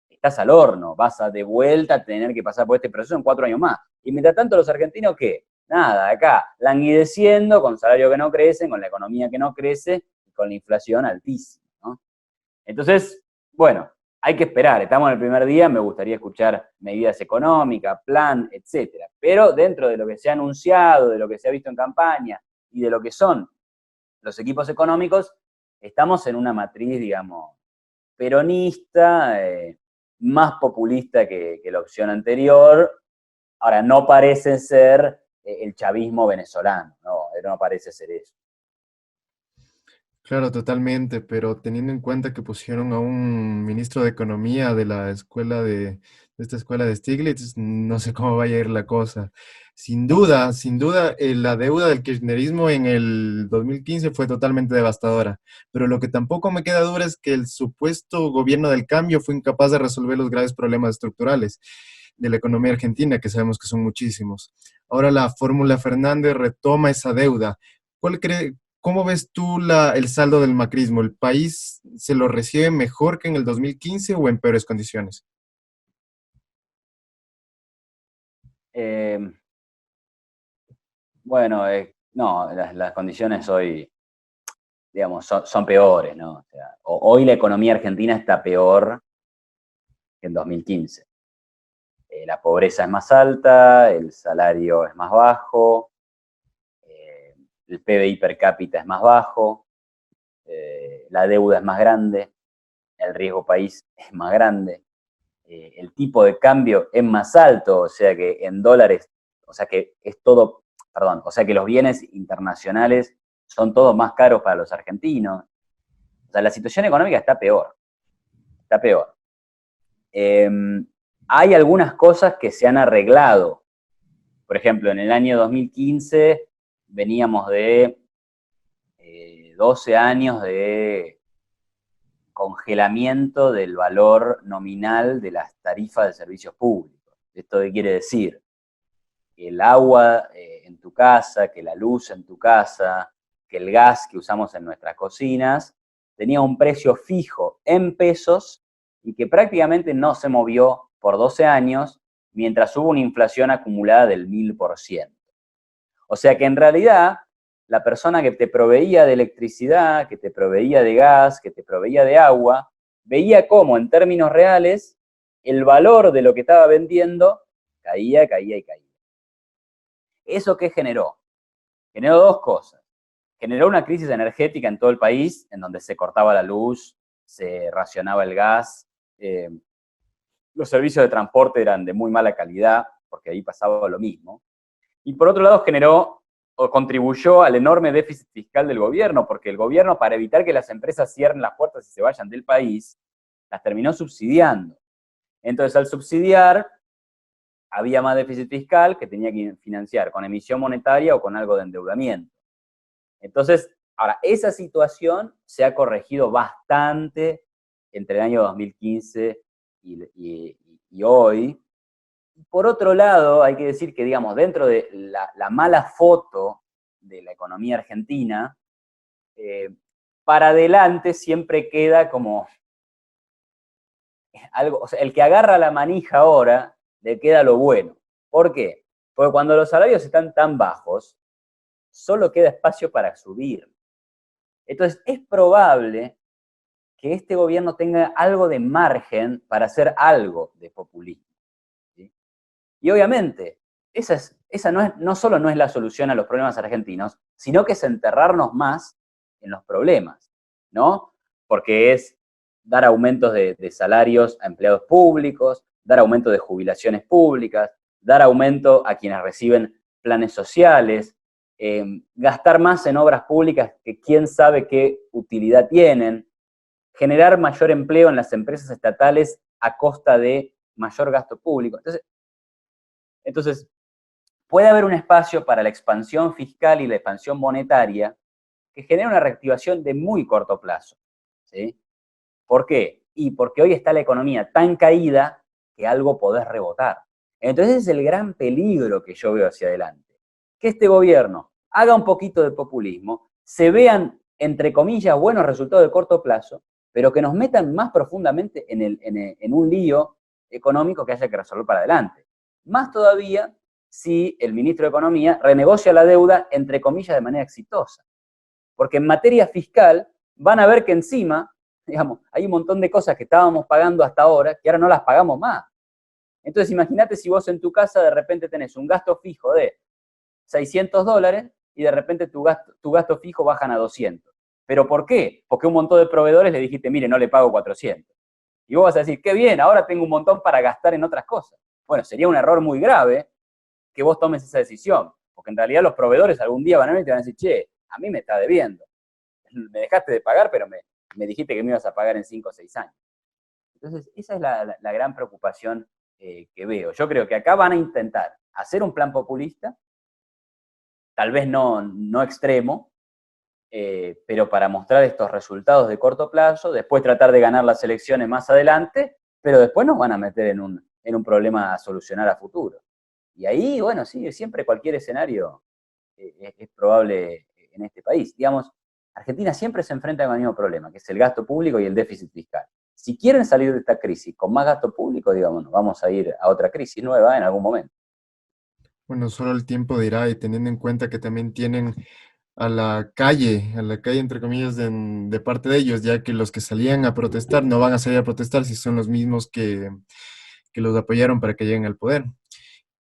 estás al horno, vas a de vuelta a tener que pasar por este proceso en 4 años más. Y mientras tanto los argentinos, ¿qué? Nada, acá languideciendo, con salarios que no crecen, con la economía que no crece, y con la inflación altísima, ¿no? Entonces, bueno, hay que esperar, estamos en el primer día, me gustaría escuchar medidas económicas, plan, etcétera. Pero dentro de lo que se ha anunciado, de lo que se ha visto en campaña y de lo que son los equipos económicos, estamos en una matriz, digamos, peronista, más populista que la opción anterior. Ahora, no parece ser el chavismo venezolano, no parece ser eso. Claro, totalmente, pero teniendo en cuenta que pusieron a un ministro de Economía de la escuela de esta escuela de Stiglitz, no sé cómo vaya a ir la cosa. Sin duda, la deuda del kirchnerismo en el 2015 fue totalmente devastadora, pero lo que tampoco me queda duda es que el supuesto gobierno del cambio fue incapaz de resolver los graves problemas estructurales de la economía argentina, que sabemos que son muchísimos. ahora la fórmula Fernández retoma esa deuda. ¿Cómo ves tú el saldo del macrismo? ¿El país se lo recibe mejor que en el 2015 o en peores condiciones? Eh, bueno, no, las condiciones hoy, digamos, son peores, ¿no? O sea, hoy la economía argentina está peor que en 2015. La pobreza es más alta, el salario es más bajo, el PBI per cápita es más bajo, la deuda es más grande, el riesgo país es más grande, el tipo de cambio es más alto, o sea que en dólares, o sea que es todo, perdón, o sea que los bienes internacionales son todos más caros para los argentinos. O sea, la situación económica está peor, está peor. Eh, Hay algunas cosas que se han arreglado. Por ejemplo, en el año 2015 veníamos de 12 años de congelamiento del valor nominal de las tarifas de servicios públicos. ¿Esto qué quiere decir? Que el agua en tu casa, que la luz en tu casa, que el gas que usamos en nuestras cocinas, tenía un precio fijo en pesos y que prácticamente no se movió por 12 años mientras hubo una inflación acumulada del 1000%. O sea que en realidad la persona que te proveía de electricidad, que te proveía de gas, que te proveía de agua, veía cómo en términos reales el valor de lo que estaba vendiendo caía, caía y caía. ¿Eso qué generó? Generó dos cosas. Generó una crisis energética en todo el país, en donde se cortaba la luz, se racionaba el gas, los servicios de transporte eran de muy mala calidad, porque ahí pasaba lo mismo. Y por otro lado generó o contribuyó al enorme déficit fiscal del gobierno, porque el gobierno, para evitar que las empresas cierren las puertas y se vayan del país, las terminó subsidiando. Entonces, al subsidiar, había más déficit fiscal que tenía que financiar con emisión monetaria o con algo de endeudamiento. Entonces, ahora, esa situación se ha corregido bastante entre el año 2015 y hoy. Por otro lado, hay que decir que, digamos, dentro de la mala foto de la economía argentina, para adelante siempre queda como algo, o sea, el que agarra la manija ahora, le queda lo bueno. ¿Por qué? Porque cuando los salarios están tan bajos, solo queda espacio para subir. Entonces, es probable que este gobierno tenga algo de margen para hacer algo de populismo. ¿Sí? Y obviamente, esa no solo no es la solución a los problemas argentinos, sino que es enterrarnos más en los problemas, ¿no? Porque es dar aumentos de salarios a empleados públicos, dar aumento de jubilaciones públicas, dar aumento a quienes reciben planes sociales, gastar más en obras públicas que quién sabe qué utilidad tienen, generar mayor empleo en las empresas estatales a costa de mayor gasto público. Entonces, puede haber un espacio para la expansión fiscal y la expansión monetaria que genera una reactivación de muy corto plazo. ¿Sí? ¿Por qué? Y porque hoy está la economía tan caída que algo podés rebotar. Entonces ese es el gran peligro que yo veo hacia adelante. Que este gobierno haga un poquito de populismo, se vean, entre comillas, buenos resultados de corto plazo, pero que nos metan más profundamente en un lío económico que haya que resolver para adelante. Más todavía si el ministro de Economía renegocia la deuda, entre comillas, de manera exitosa. Porque en materia fiscal van a ver que encima, digamos, hay un montón de cosas que estábamos pagando hasta ahora que ahora no las pagamos más. Entonces imagínate si vos en tu casa de repente tenés un gasto fijo de $600 y de repente tu gasto fijo bajan a 200. ¿Pero por qué? Porque un montón de proveedores le dijiste, mire, no le pago 400. Y vos vas a decir, qué bien, ahora tengo un montón para gastar en otras cosas. Bueno, sería un error muy grave que vos tomes esa decisión, porque en realidad los proveedores algún día van a venir y te van a decir, che, a mí me está debiendo. Me dejaste de pagar, pero me dijiste que me ibas a pagar en 5 o 6 años. Entonces, esa es la gran preocupación que veo. Yo creo que acá van a intentar hacer un plan populista, tal vez no extremo, pero para mostrar estos resultados de corto plazo, después tratar de ganar las elecciones más adelante, pero después nos van a meter en un problema a solucionar a futuro. Y ahí, bueno, sí, siempre cualquier escenario es probable en este país. Digamos, Argentina siempre se enfrenta con el mismo problema, que es el gasto público y el déficit fiscal. Si quieren salir de esta crisis con más gasto público, digamos, vamos a ir a otra crisis nueva en algún momento. Bueno, solo el tiempo dirá, y teniendo en cuenta que también tienen a la calle entre comillas, de parte de ellos, ya que los que salían a protestar no van a salir a protestar si son los mismos que los apoyaron para que lleguen al poder.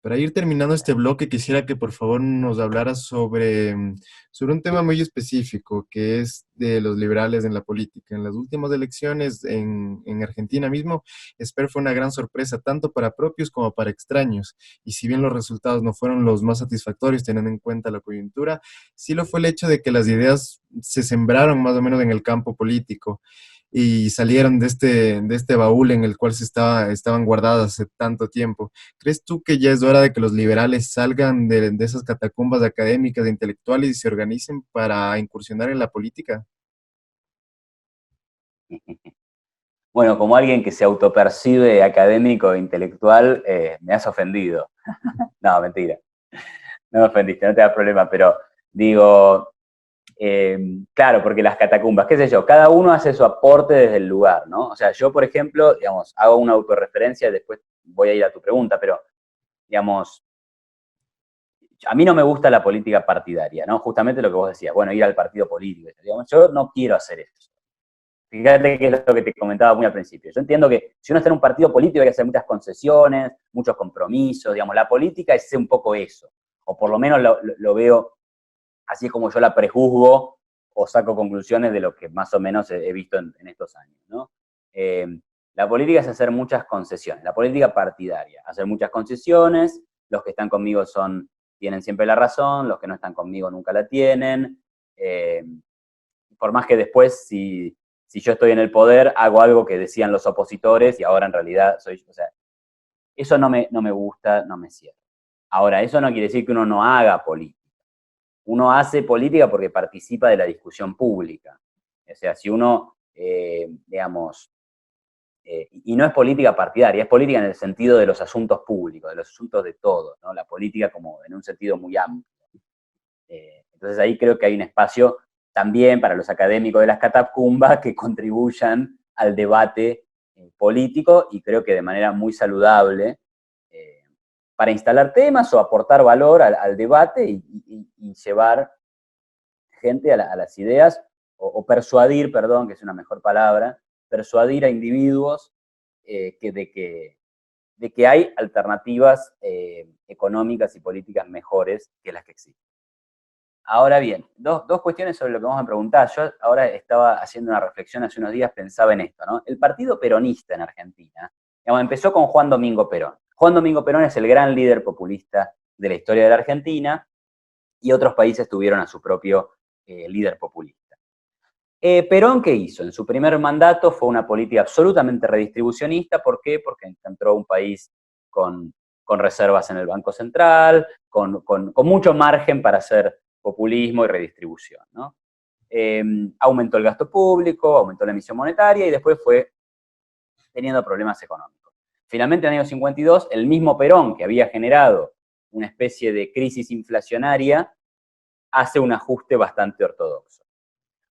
Para ir terminando este bloque, quisiera que por favor nos hablaras sobre un tema muy específico, que es de los liberales en la política. En las últimas elecciones en Argentina mismo, Esper fue una gran sorpresa, tanto para propios como para extraños. Y si bien los resultados no fueron los más satisfactorios, teniendo en cuenta la coyuntura, sí lo fue el hecho de que las ideas se sembraron más o menos en el campo político y salieron de este baúl en el cual estaban guardadas hace tanto tiempo. ¿Crees tú que ya es hora de que los liberales salgan de esas catacumbas académicas e intelectuales y se organicen para incursionar en la política? Bueno, como alguien que se autopercibe académico e intelectual, me has ofendido. No, mentira. No me ofendiste, no te da problema, pero digo, claro, porque las catacumbas, qué sé yo, cada uno hace su aporte desde el lugar, ¿no? O sea, yo, por ejemplo, digamos, hago una autorreferencia, después voy a ir a tu pregunta, pero, digamos, a mí no me gusta la política partidaria, ¿no? Justamente lo que vos decías, bueno, ir al partido político, digamos, yo no quiero hacer eso. Fíjate que es lo que te comentaba muy al principio. Yo entiendo que si uno está en un partido político hay que hacer muchas concesiones, muchos compromisos, digamos, la política es un poco eso, o por lo menos lo veo así es como yo la prejuzgo o saco conclusiones de lo que más o menos he visto en estos años, ¿no? Eh, la política es hacer muchas concesiones, la política partidaria, hacer muchas concesiones, los que están conmigo tienen siempre la razón, los que no están conmigo nunca la tienen, por más que después, si yo estoy en el poder, hago algo que decían los opositores y ahora en realidad soy, o sea, eso no me gusta, no me cierra. Ahora, eso no quiere decir que uno no haga política. Uno hace política porque participa de la discusión pública. O sea, si uno, digamos, y no es política partidaria, es política en el sentido de los asuntos públicos, de los asuntos de todos, ¿no? La política como en un sentido muy amplio. Entonces ahí creo que hay un espacio también para los académicos de las catacumbas que contribuyan al debate político y creo que de manera muy saludable para instalar temas o aportar valor al debate y llevar gente a las ideas o persuadir, perdón, que es una mejor palabra, persuadir a individuos de que hay alternativas económicas y políticas mejores que las que existen. Ahora bien, dos cuestiones sobre lo que vamos a preguntar. Yo ahora estaba haciendo una reflexión hace unos días, pensaba en esto, ¿no? El partido peronista en Argentina, digamos, empezó con Juan Domingo Perón. Juan Domingo Perón es el gran líder populista de la historia de la Argentina y otros países tuvieron a su propio líder populista. Perón, ¿qué hizo? En su primer mandato fue una política absolutamente redistribucionista. ¿Por qué? Porque encontró un país con reservas en el Banco Central, con mucho margen para hacer populismo y redistribución, ¿no? Aumentó el gasto público, aumentó la emisión monetaria y después fue teniendo problemas económicos. Finalmente, en el año 52, el mismo Perón, que había generado una especie de crisis inflacionaria, hace un ajuste bastante ortodoxo.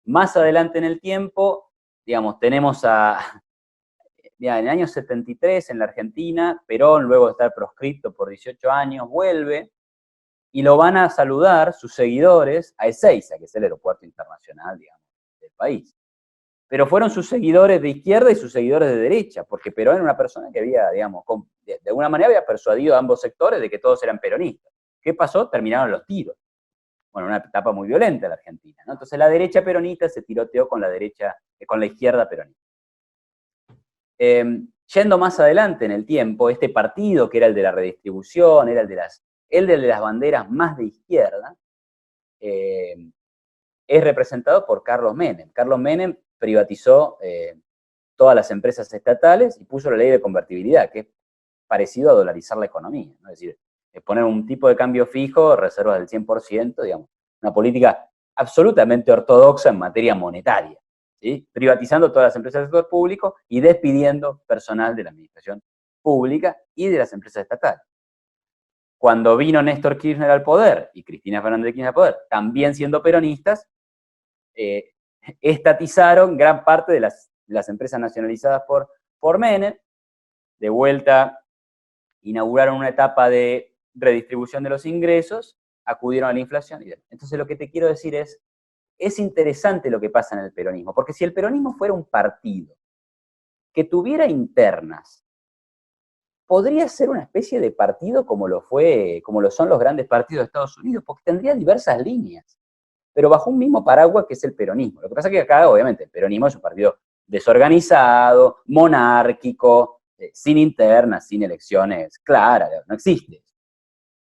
Más adelante en el tiempo, digamos, tenemos en el año 73 en la Argentina, Perón, luego de estar proscripto por 18 años, vuelve y lo van a saludar sus seguidores a Ezeiza, que es el aeropuerto internacional, digamos, del país. Pero fueron sus seguidores de izquierda y sus seguidores de derecha, porque Perón era una persona que había, digamos, de alguna manera había persuadido a ambos sectores de que todos eran peronistas. ¿Qué pasó? Terminaron los tiros. Bueno, una etapa muy violenta en la Argentina, ¿no? Entonces la derecha peronista se tiroteó con la izquierda peronista. Yendo más adelante en el tiempo, este partido, que era el de la redistribución, era el de las banderas más de izquierda, es representado por Carlos Menem. Carlos Menem privatizó todas las empresas estatales y puso la ley de convertibilidad, que es parecido a dolarizar la economía, ¿no? Es decir, poner un tipo de cambio fijo, reservas del 100%, digamos, una política absolutamente ortodoxa en materia monetaria, ¿sí? Privatizando todas las empresas del sector público y despidiendo personal de la administración pública y de las empresas estatales. cuando vino Néstor Kirchner al poder y Cristina Fernández de Kirchner al poder, también siendo peronistas, estatizaron gran parte de las empresas nacionalizadas por Menem. De vuelta, inauguraron una etapa de redistribución de los ingresos, acudieron a la inflación. Entonces lo que te quiero decir es interesante lo que pasa en el peronismo, porque si el peronismo fuera un partido que tuviera internas, podría ser una especie de partido como lo son los grandes partidos de Estados Unidos, porque tendría diversas líneas, pero bajo un mismo paraguas que es el peronismo. Lo que pasa es que acá, obviamente, el peronismo es un partido desorganizado, monárquico, sin internas, sin elecciones claras, no existe.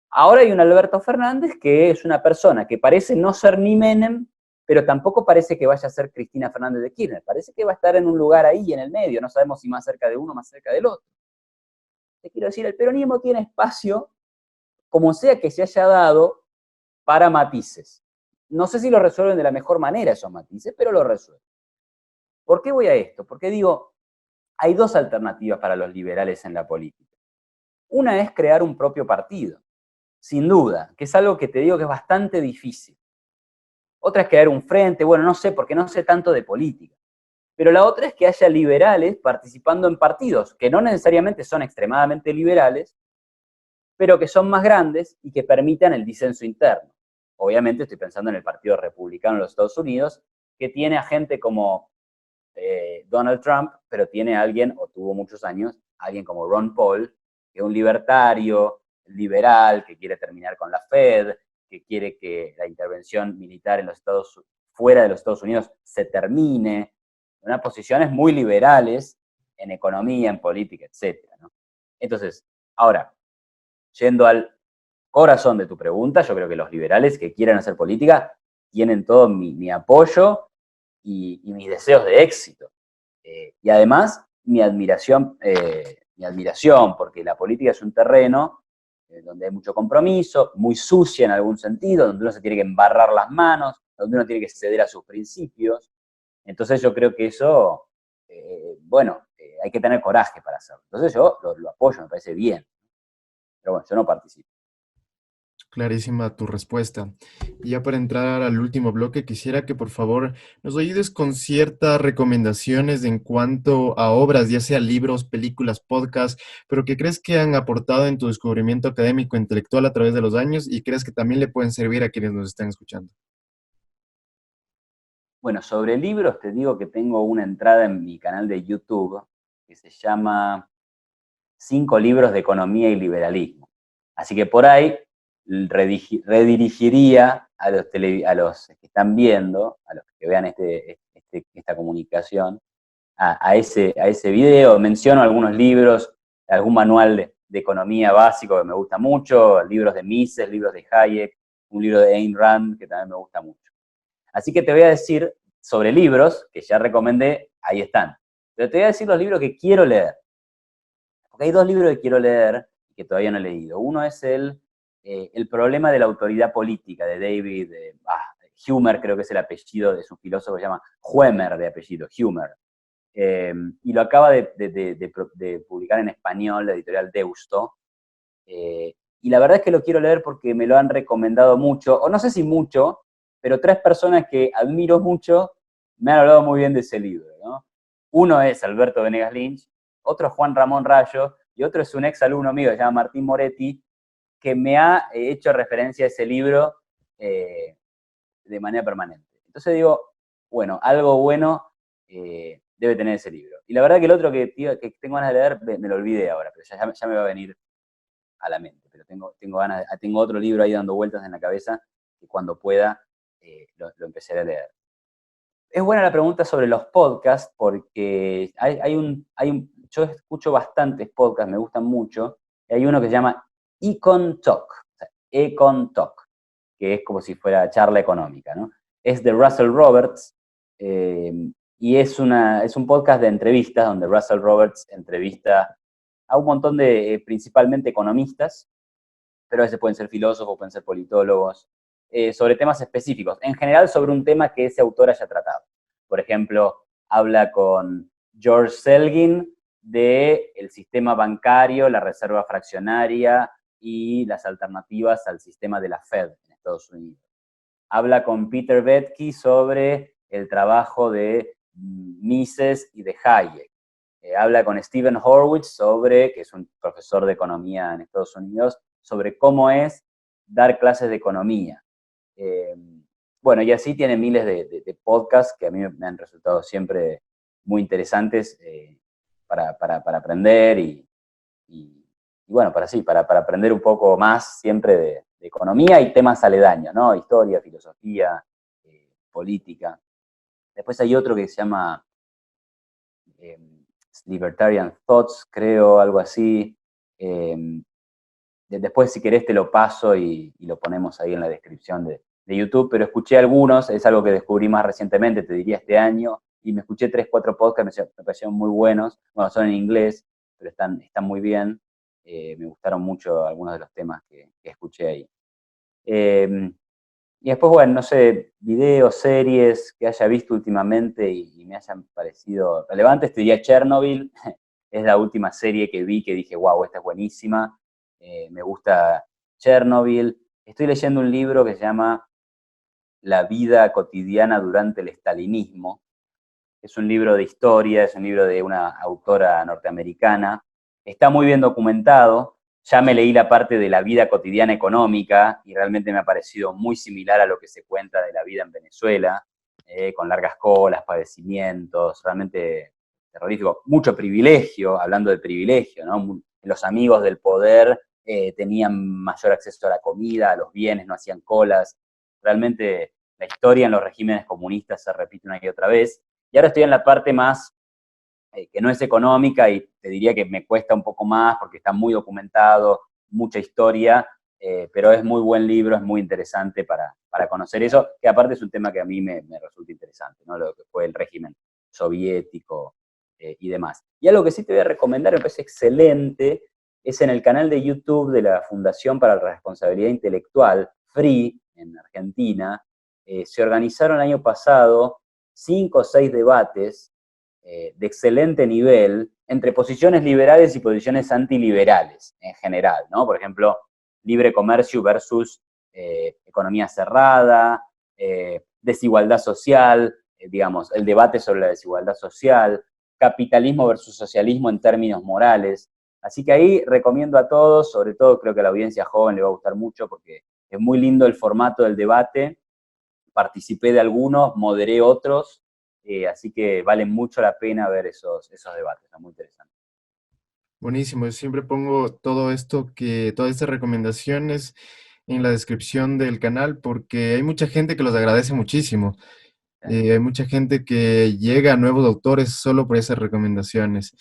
Ahora hay un Alberto Fernández que es una persona que parece no ser ni Menem, pero tampoco parece que vaya a ser Cristina Fernández de Kirchner. Parece que va a estar en un lugar ahí en el medio, no sabemos si más cerca de uno o más cerca del otro. Te quiero decir, el peronismo tiene espacio, como sea que se haya dado, para matices. No sé si lo resuelven de la mejor manera esos matices, pero lo resuelven. ¿Por qué voy a esto? Porque digo, hay dos alternativas para los liberales en la política. Una es crear un propio partido, sin duda, que es algo que te digo que es bastante difícil. Otra es crear un frente, bueno, no sé, porque no sé tanto de política. Pero la otra es que haya liberales participando en partidos, que no necesariamente son extremadamente liberales, pero que son más grandes y que permitan el disenso interno. Obviamente estoy pensando en el Partido Republicano en los Estados Unidos, que tiene a gente como Donald Trump, pero tiene a alguien, o tuvo muchos años, alguien como Ron Paul, que es un libertario, liberal, que quiere terminar con la Fed, que quiere que la intervención militar en fuera de los Estados Unidos se termine, unas posiciones muy liberales en economía, en política, etc., ¿no? Entonces, ahora, yendo al corazón de tu pregunta, yo creo que los liberales que quieran hacer política tienen todo mi apoyo y mis deseos de éxito. Y además, mi admiración, porque la política es un terreno donde hay mucho compromiso, muy sucia en algún sentido, donde uno se tiene que embarrar las manos, donde uno tiene que ceder a sus principios. Entonces yo creo que eso, hay que tener coraje para hacerlo. Entonces yo lo apoyo, me parece bien. Pero bueno, yo no participo. Clarísima tu respuesta. Y ya para entrar al último bloque, quisiera que por favor nos ayudes con ciertas recomendaciones en cuanto a obras, ya sea libros, películas, podcasts, pero que crees que han aportado en tu descubrimiento académico intelectual a través de los años y crees que también le pueden servir a quienes nos están escuchando. Bueno, sobre libros te digo que tengo una entrada en mi canal de YouTube que se llama 5 libros de economía y liberalismo. Así que por ahí redirigiría a los que están viendo, a los que vean esta comunicación, a ese video. Menciono algunos libros, algún manual de economía básico que me gusta mucho, libros de Mises, libros de Hayek, un libro de Ayn Rand que también me gusta mucho. Así que te voy a decir sobre libros que ya recomendé, ahí están. Pero te voy a decir los libros que quiero leer. Porque hay 2 libros que quiero leer y que todavía no he leído. Uno es el problema de la autoridad política, de David Humer, creo que es el apellido de su filósofo, se llama Huemer de apellido, Humer. Y lo acaba de publicar en español la editorial Deusto. Y la verdad es que lo quiero leer porque me lo han recomendado mucho, o no sé si mucho, pero 3 personas que admiro mucho me han hablado muy bien de ese libro, ¿no? Uno es Alberto Venegas Lynch, otro es Juan Ramón Rayo, y otro es un ex alumno mío que se llama Martín Moretti, que me ha hecho referencia a ese libro de manera permanente. Entonces digo, bueno, algo bueno debe tener ese libro. Y la verdad que el otro que tengo ganas de leer, me lo olvidé ahora, pero ya me va a venir a la mente. Pero tengo otro libro ahí dando vueltas en la cabeza que cuando pueda lo empezaré a leer. Es buena la pregunta sobre los podcasts porque yo escucho bastantes podcasts, me gustan mucho. Hay uno que se llama Econ Talk, o sea, Econ Talk, que es como si fuera charla económica, ¿no? Es de Russell Roberts y es un podcast de entrevistas donde Russell Roberts entrevista a un montón de principalmente economistas, pero a veces pueden ser filósofos, pueden ser politólogos, sobre temas específicos, en general sobre un tema que ese autor haya tratado. Por ejemplo, habla con George Selgin del sistema bancario, la reserva fraccionaria y las alternativas al sistema de la Fed en Estados Unidos. Habla con Peter Boettke sobre el trabajo de Mises y de Hayek. Habla con Stephen Horwitz que es un profesor de economía en Estados Unidos, sobre cómo es dar clases de economía. Bueno, y así tiene miles de podcasts que a mí me han resultado siempre muy interesantes para aprender y bueno, para aprender un poco más siempre de economía y temas aledaños, ¿no? Historia, filosofía, política. Después hay otro que se llama eh, Libertarian Thoughts, creo, algo así. Después, si querés, te lo paso y lo ponemos ahí en la descripción de YouTube, pero escuché algunos, es algo que descubrí más recientemente, te diría este año, y me escuché 3, 4 podcasts, me parecieron muy buenos. Bueno, son en inglés, pero están muy bien. Me gustaron mucho algunos de los temas que escuché ahí. Y después, bueno, no sé, videos, series que haya visto últimamente y me hayan parecido relevantes, te diría Chernobyl, es la última serie que vi que dije, wow, esta es buenísima, me gusta Chernobyl. Estoy leyendo un libro que se llama La vida cotidiana durante el estalinismo. Es un libro de historia, es un libro de una autora norteamericana. Está muy bien documentado. Ya me leí la parte de la vida cotidiana económica y realmente me ha parecido muy similar a lo que se cuenta de la vida en Venezuela, con largas colas, padecimientos, realmente terrorífico. Mucho privilegio, hablando de privilegio, ¿no? Los amigos del poder tenían mayor acceso a la comida, a los bienes, no hacían colas. Realmente la historia en los regímenes comunistas se repite una y otra vez. Y ahora estoy en la parte más que no es económica y te diría que me cuesta un poco más porque está muy documentado, mucha historia, pero es muy buen libro, es muy interesante para conocer eso, que aparte es un tema que a mí me resulta interesante, ¿no? Lo que fue el régimen soviético y demás. Y algo que sí te voy a recomendar, me parece excelente, es en el canal de YouTube de la Fundación para la Responsabilidad Intelectual, FREE, en Argentina. Se organizaron el año pasado 5 o 6 debates de excelente nivel entre posiciones liberales y posiciones antiliberales en general, ¿no? Por ejemplo, libre comercio versus economía cerrada, desigualdad social, digamos, el debate sobre la desigualdad social, capitalismo versus socialismo en términos morales. Así que ahí recomiendo a todos, sobre todo creo que a la audiencia joven le va a gustar mucho porque es muy lindo el formato del debate. Participé de algunos, moderé otros, así que vale mucho la pena ver esos debates, son muy interesantes. Buenísimo, yo siempre pongo todas estas recomendaciones en la descripción del canal porque hay mucha gente que los agradece muchísimo. Hay mucha gente que llega a nuevos autores solo por esas recomendaciones.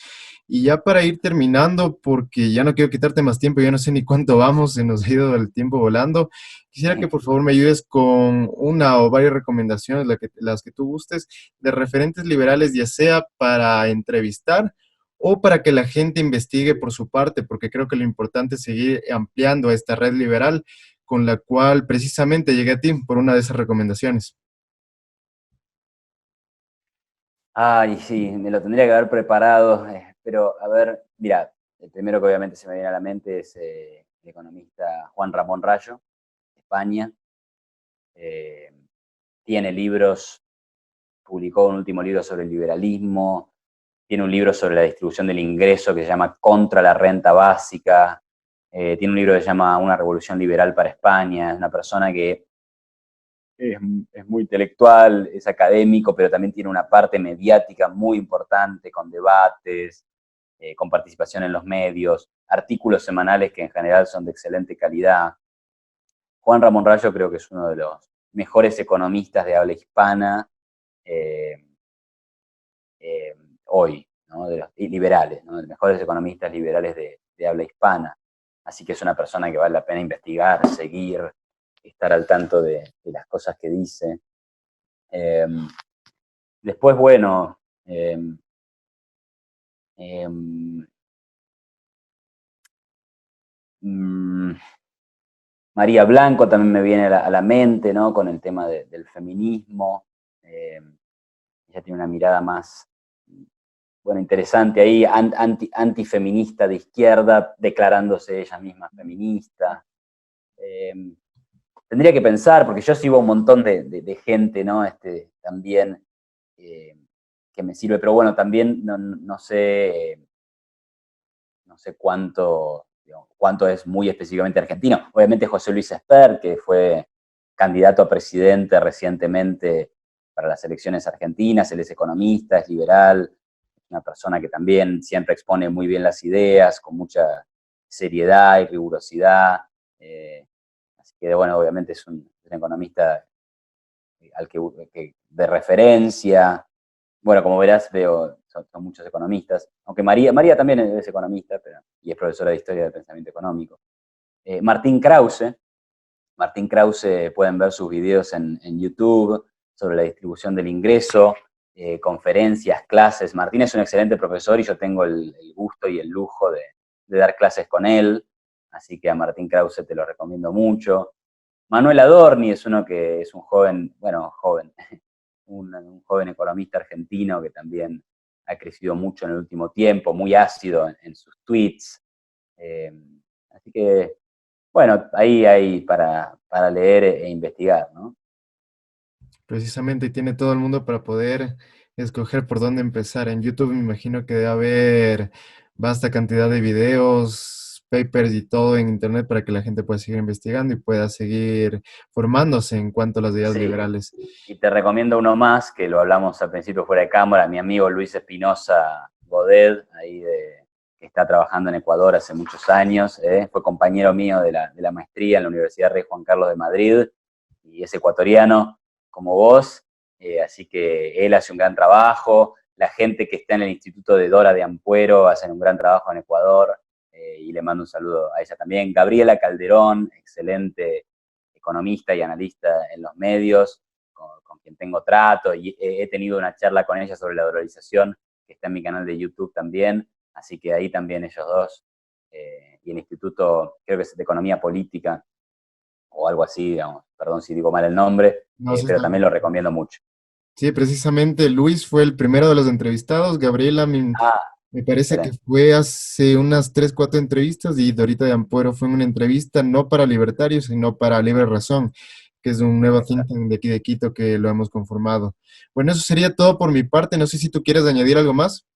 Y ya para ir terminando, porque ya no quiero quitarte más tiempo, ya no sé ni cuánto vamos, se nos ha ido el tiempo volando. Quisiera que por favor me ayudes con una o varias recomendaciones, las que tú gustes, de referentes liberales, ya sea para entrevistar o para que la gente investigue por su parte, porque creo que lo importante es seguir ampliando esta red liberal con la cual precisamente llegué a ti por una de esas recomendaciones. Ay, sí, me lo tendría que haber preparado, pero a ver, mira, el primero que obviamente se me viene a la mente es el economista Juan Ramón Rayo, de España. Eh, Tiene libros, publicó un último libro sobre el liberalismo, tiene un libro sobre la distribución del ingreso que se llama Contra la renta básica, tiene un libro que se llama Una revolución liberal para España, es una persona que es muy intelectual, es académico, pero también tiene una parte mediática muy importante, con debates, con participación en los medios, artículos semanales que en general son de excelente calidad. Juan Ramón Rayo creo que es uno de los mejores economistas de habla hispana eh, eh, hoy, ¿no? Y liberales, ¿no? De los mejores economistas liberales de habla hispana. Así que es una persona que vale la pena investigar, seguir, estar al tanto de las cosas que dice. Eh, Después, bueno, eh, eh, mm, María Blanco también me viene a la mente, ¿no? Con el tema del feminismo. Ella tiene una mirada más bueno, interesante ahí, antifeminista de izquierda, declarándose ella misma feminista. Tendría que pensar, porque yo sigo un montón de gente, ¿no? También eh, que me sirve, pero bueno, también no sé cuánto, digamos, cuánto es muy específicamente argentino. Obviamente José Luis Esper, que fue candidato a presidente recientemente para las elecciones argentinas, él es economista, es liberal, es una persona que también siempre expone muy bien las ideas, con mucha seriedad y rigurosidad. Así que, bueno, obviamente es un economista de referencia. Bueno, como verás, veo, son muchos economistas, aunque María también es economista, y es profesora de Historia del Pensamiento Económico. Martín Krause, pueden ver sus videos en YouTube sobre la distribución del ingreso, conferencias, clases. Martín es un excelente profesor y yo tengo el gusto y el lujo de dar clases con él, así que a Martín Krause te lo recomiendo mucho. Manuel Adorni es uno que es un joven, bueno, joven, un joven economista argentino que también ha crecido mucho en el último tiempo, muy ácido en sus tweets. Eh, Así que, bueno, ahí hay para leer e investigar, ¿no? Precisamente, y tiene todo el mundo para poder escoger por dónde empezar. En YouTube me imagino que debe haber vasta cantidad de videos, papers y todo en Internet para que la gente pueda seguir investigando y pueda seguir formándose en cuanto a las ideas Sí, liberales. y te recomiendo uno más, que lo hablamos al principio fuera de cámara, mi amigo Luis Espinosa Godet, que está trabajando en Ecuador hace muchos años, fue compañero mío de la maestría en la Universidad Rey Juan Carlos de Madrid, y es ecuatoriano como vos, así que él hace un gran trabajo, la gente que está en el Instituto de Dora de Ampuero hacen un gran trabajo en Ecuador, y le mando un saludo a ella también. Gabriela Calderón, excelente economista y analista en los medios, con quien tengo trato, y he tenido una charla con ella sobre la dolarización, que está en mi canal de YouTube también, así que ahí también ellos dos, y el Instituto, creo que es de Economía Política, o algo así, digamos, perdón si digo mal el nombre, No sé, pero también lo recomiendo mucho. sí, precisamente Luis fue el primero de los entrevistados. Gabriela Ah, me parece que excelente. fue hace unas 3 4 entrevistas y Dorita de Ampuero fue una entrevista no para Libertarios, sino para Libre Razón, que es un nuevo think tank de aquí de Quito que lo hemos conformado. Bueno, eso sería todo por mi parte. No sé si tú quieres añadir algo más.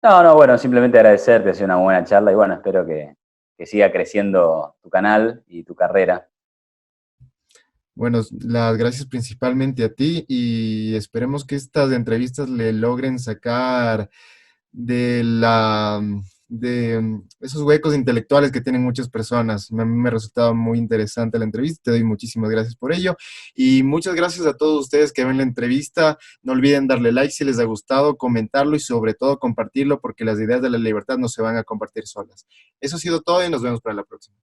No, no, bueno, simplemente agradecerte, ha sido una buena charla y bueno, espero que siga creciendo tu canal y tu carrera. Bueno, las gracias principalmente a ti y esperemos que estas entrevistas le logren sacar de de esos huecos intelectuales que tienen muchas personas. A mí me ha resultado muy interesante la entrevista, te doy muchísimas gracias por ello y muchas gracias a todos ustedes que ven la entrevista. No olviden darle like si les ha gustado, comentarlo y sobre todo compartirlo porque las ideas de la libertad no se van a compartir solas. Eso ha sido todo y nos vemos para la próxima.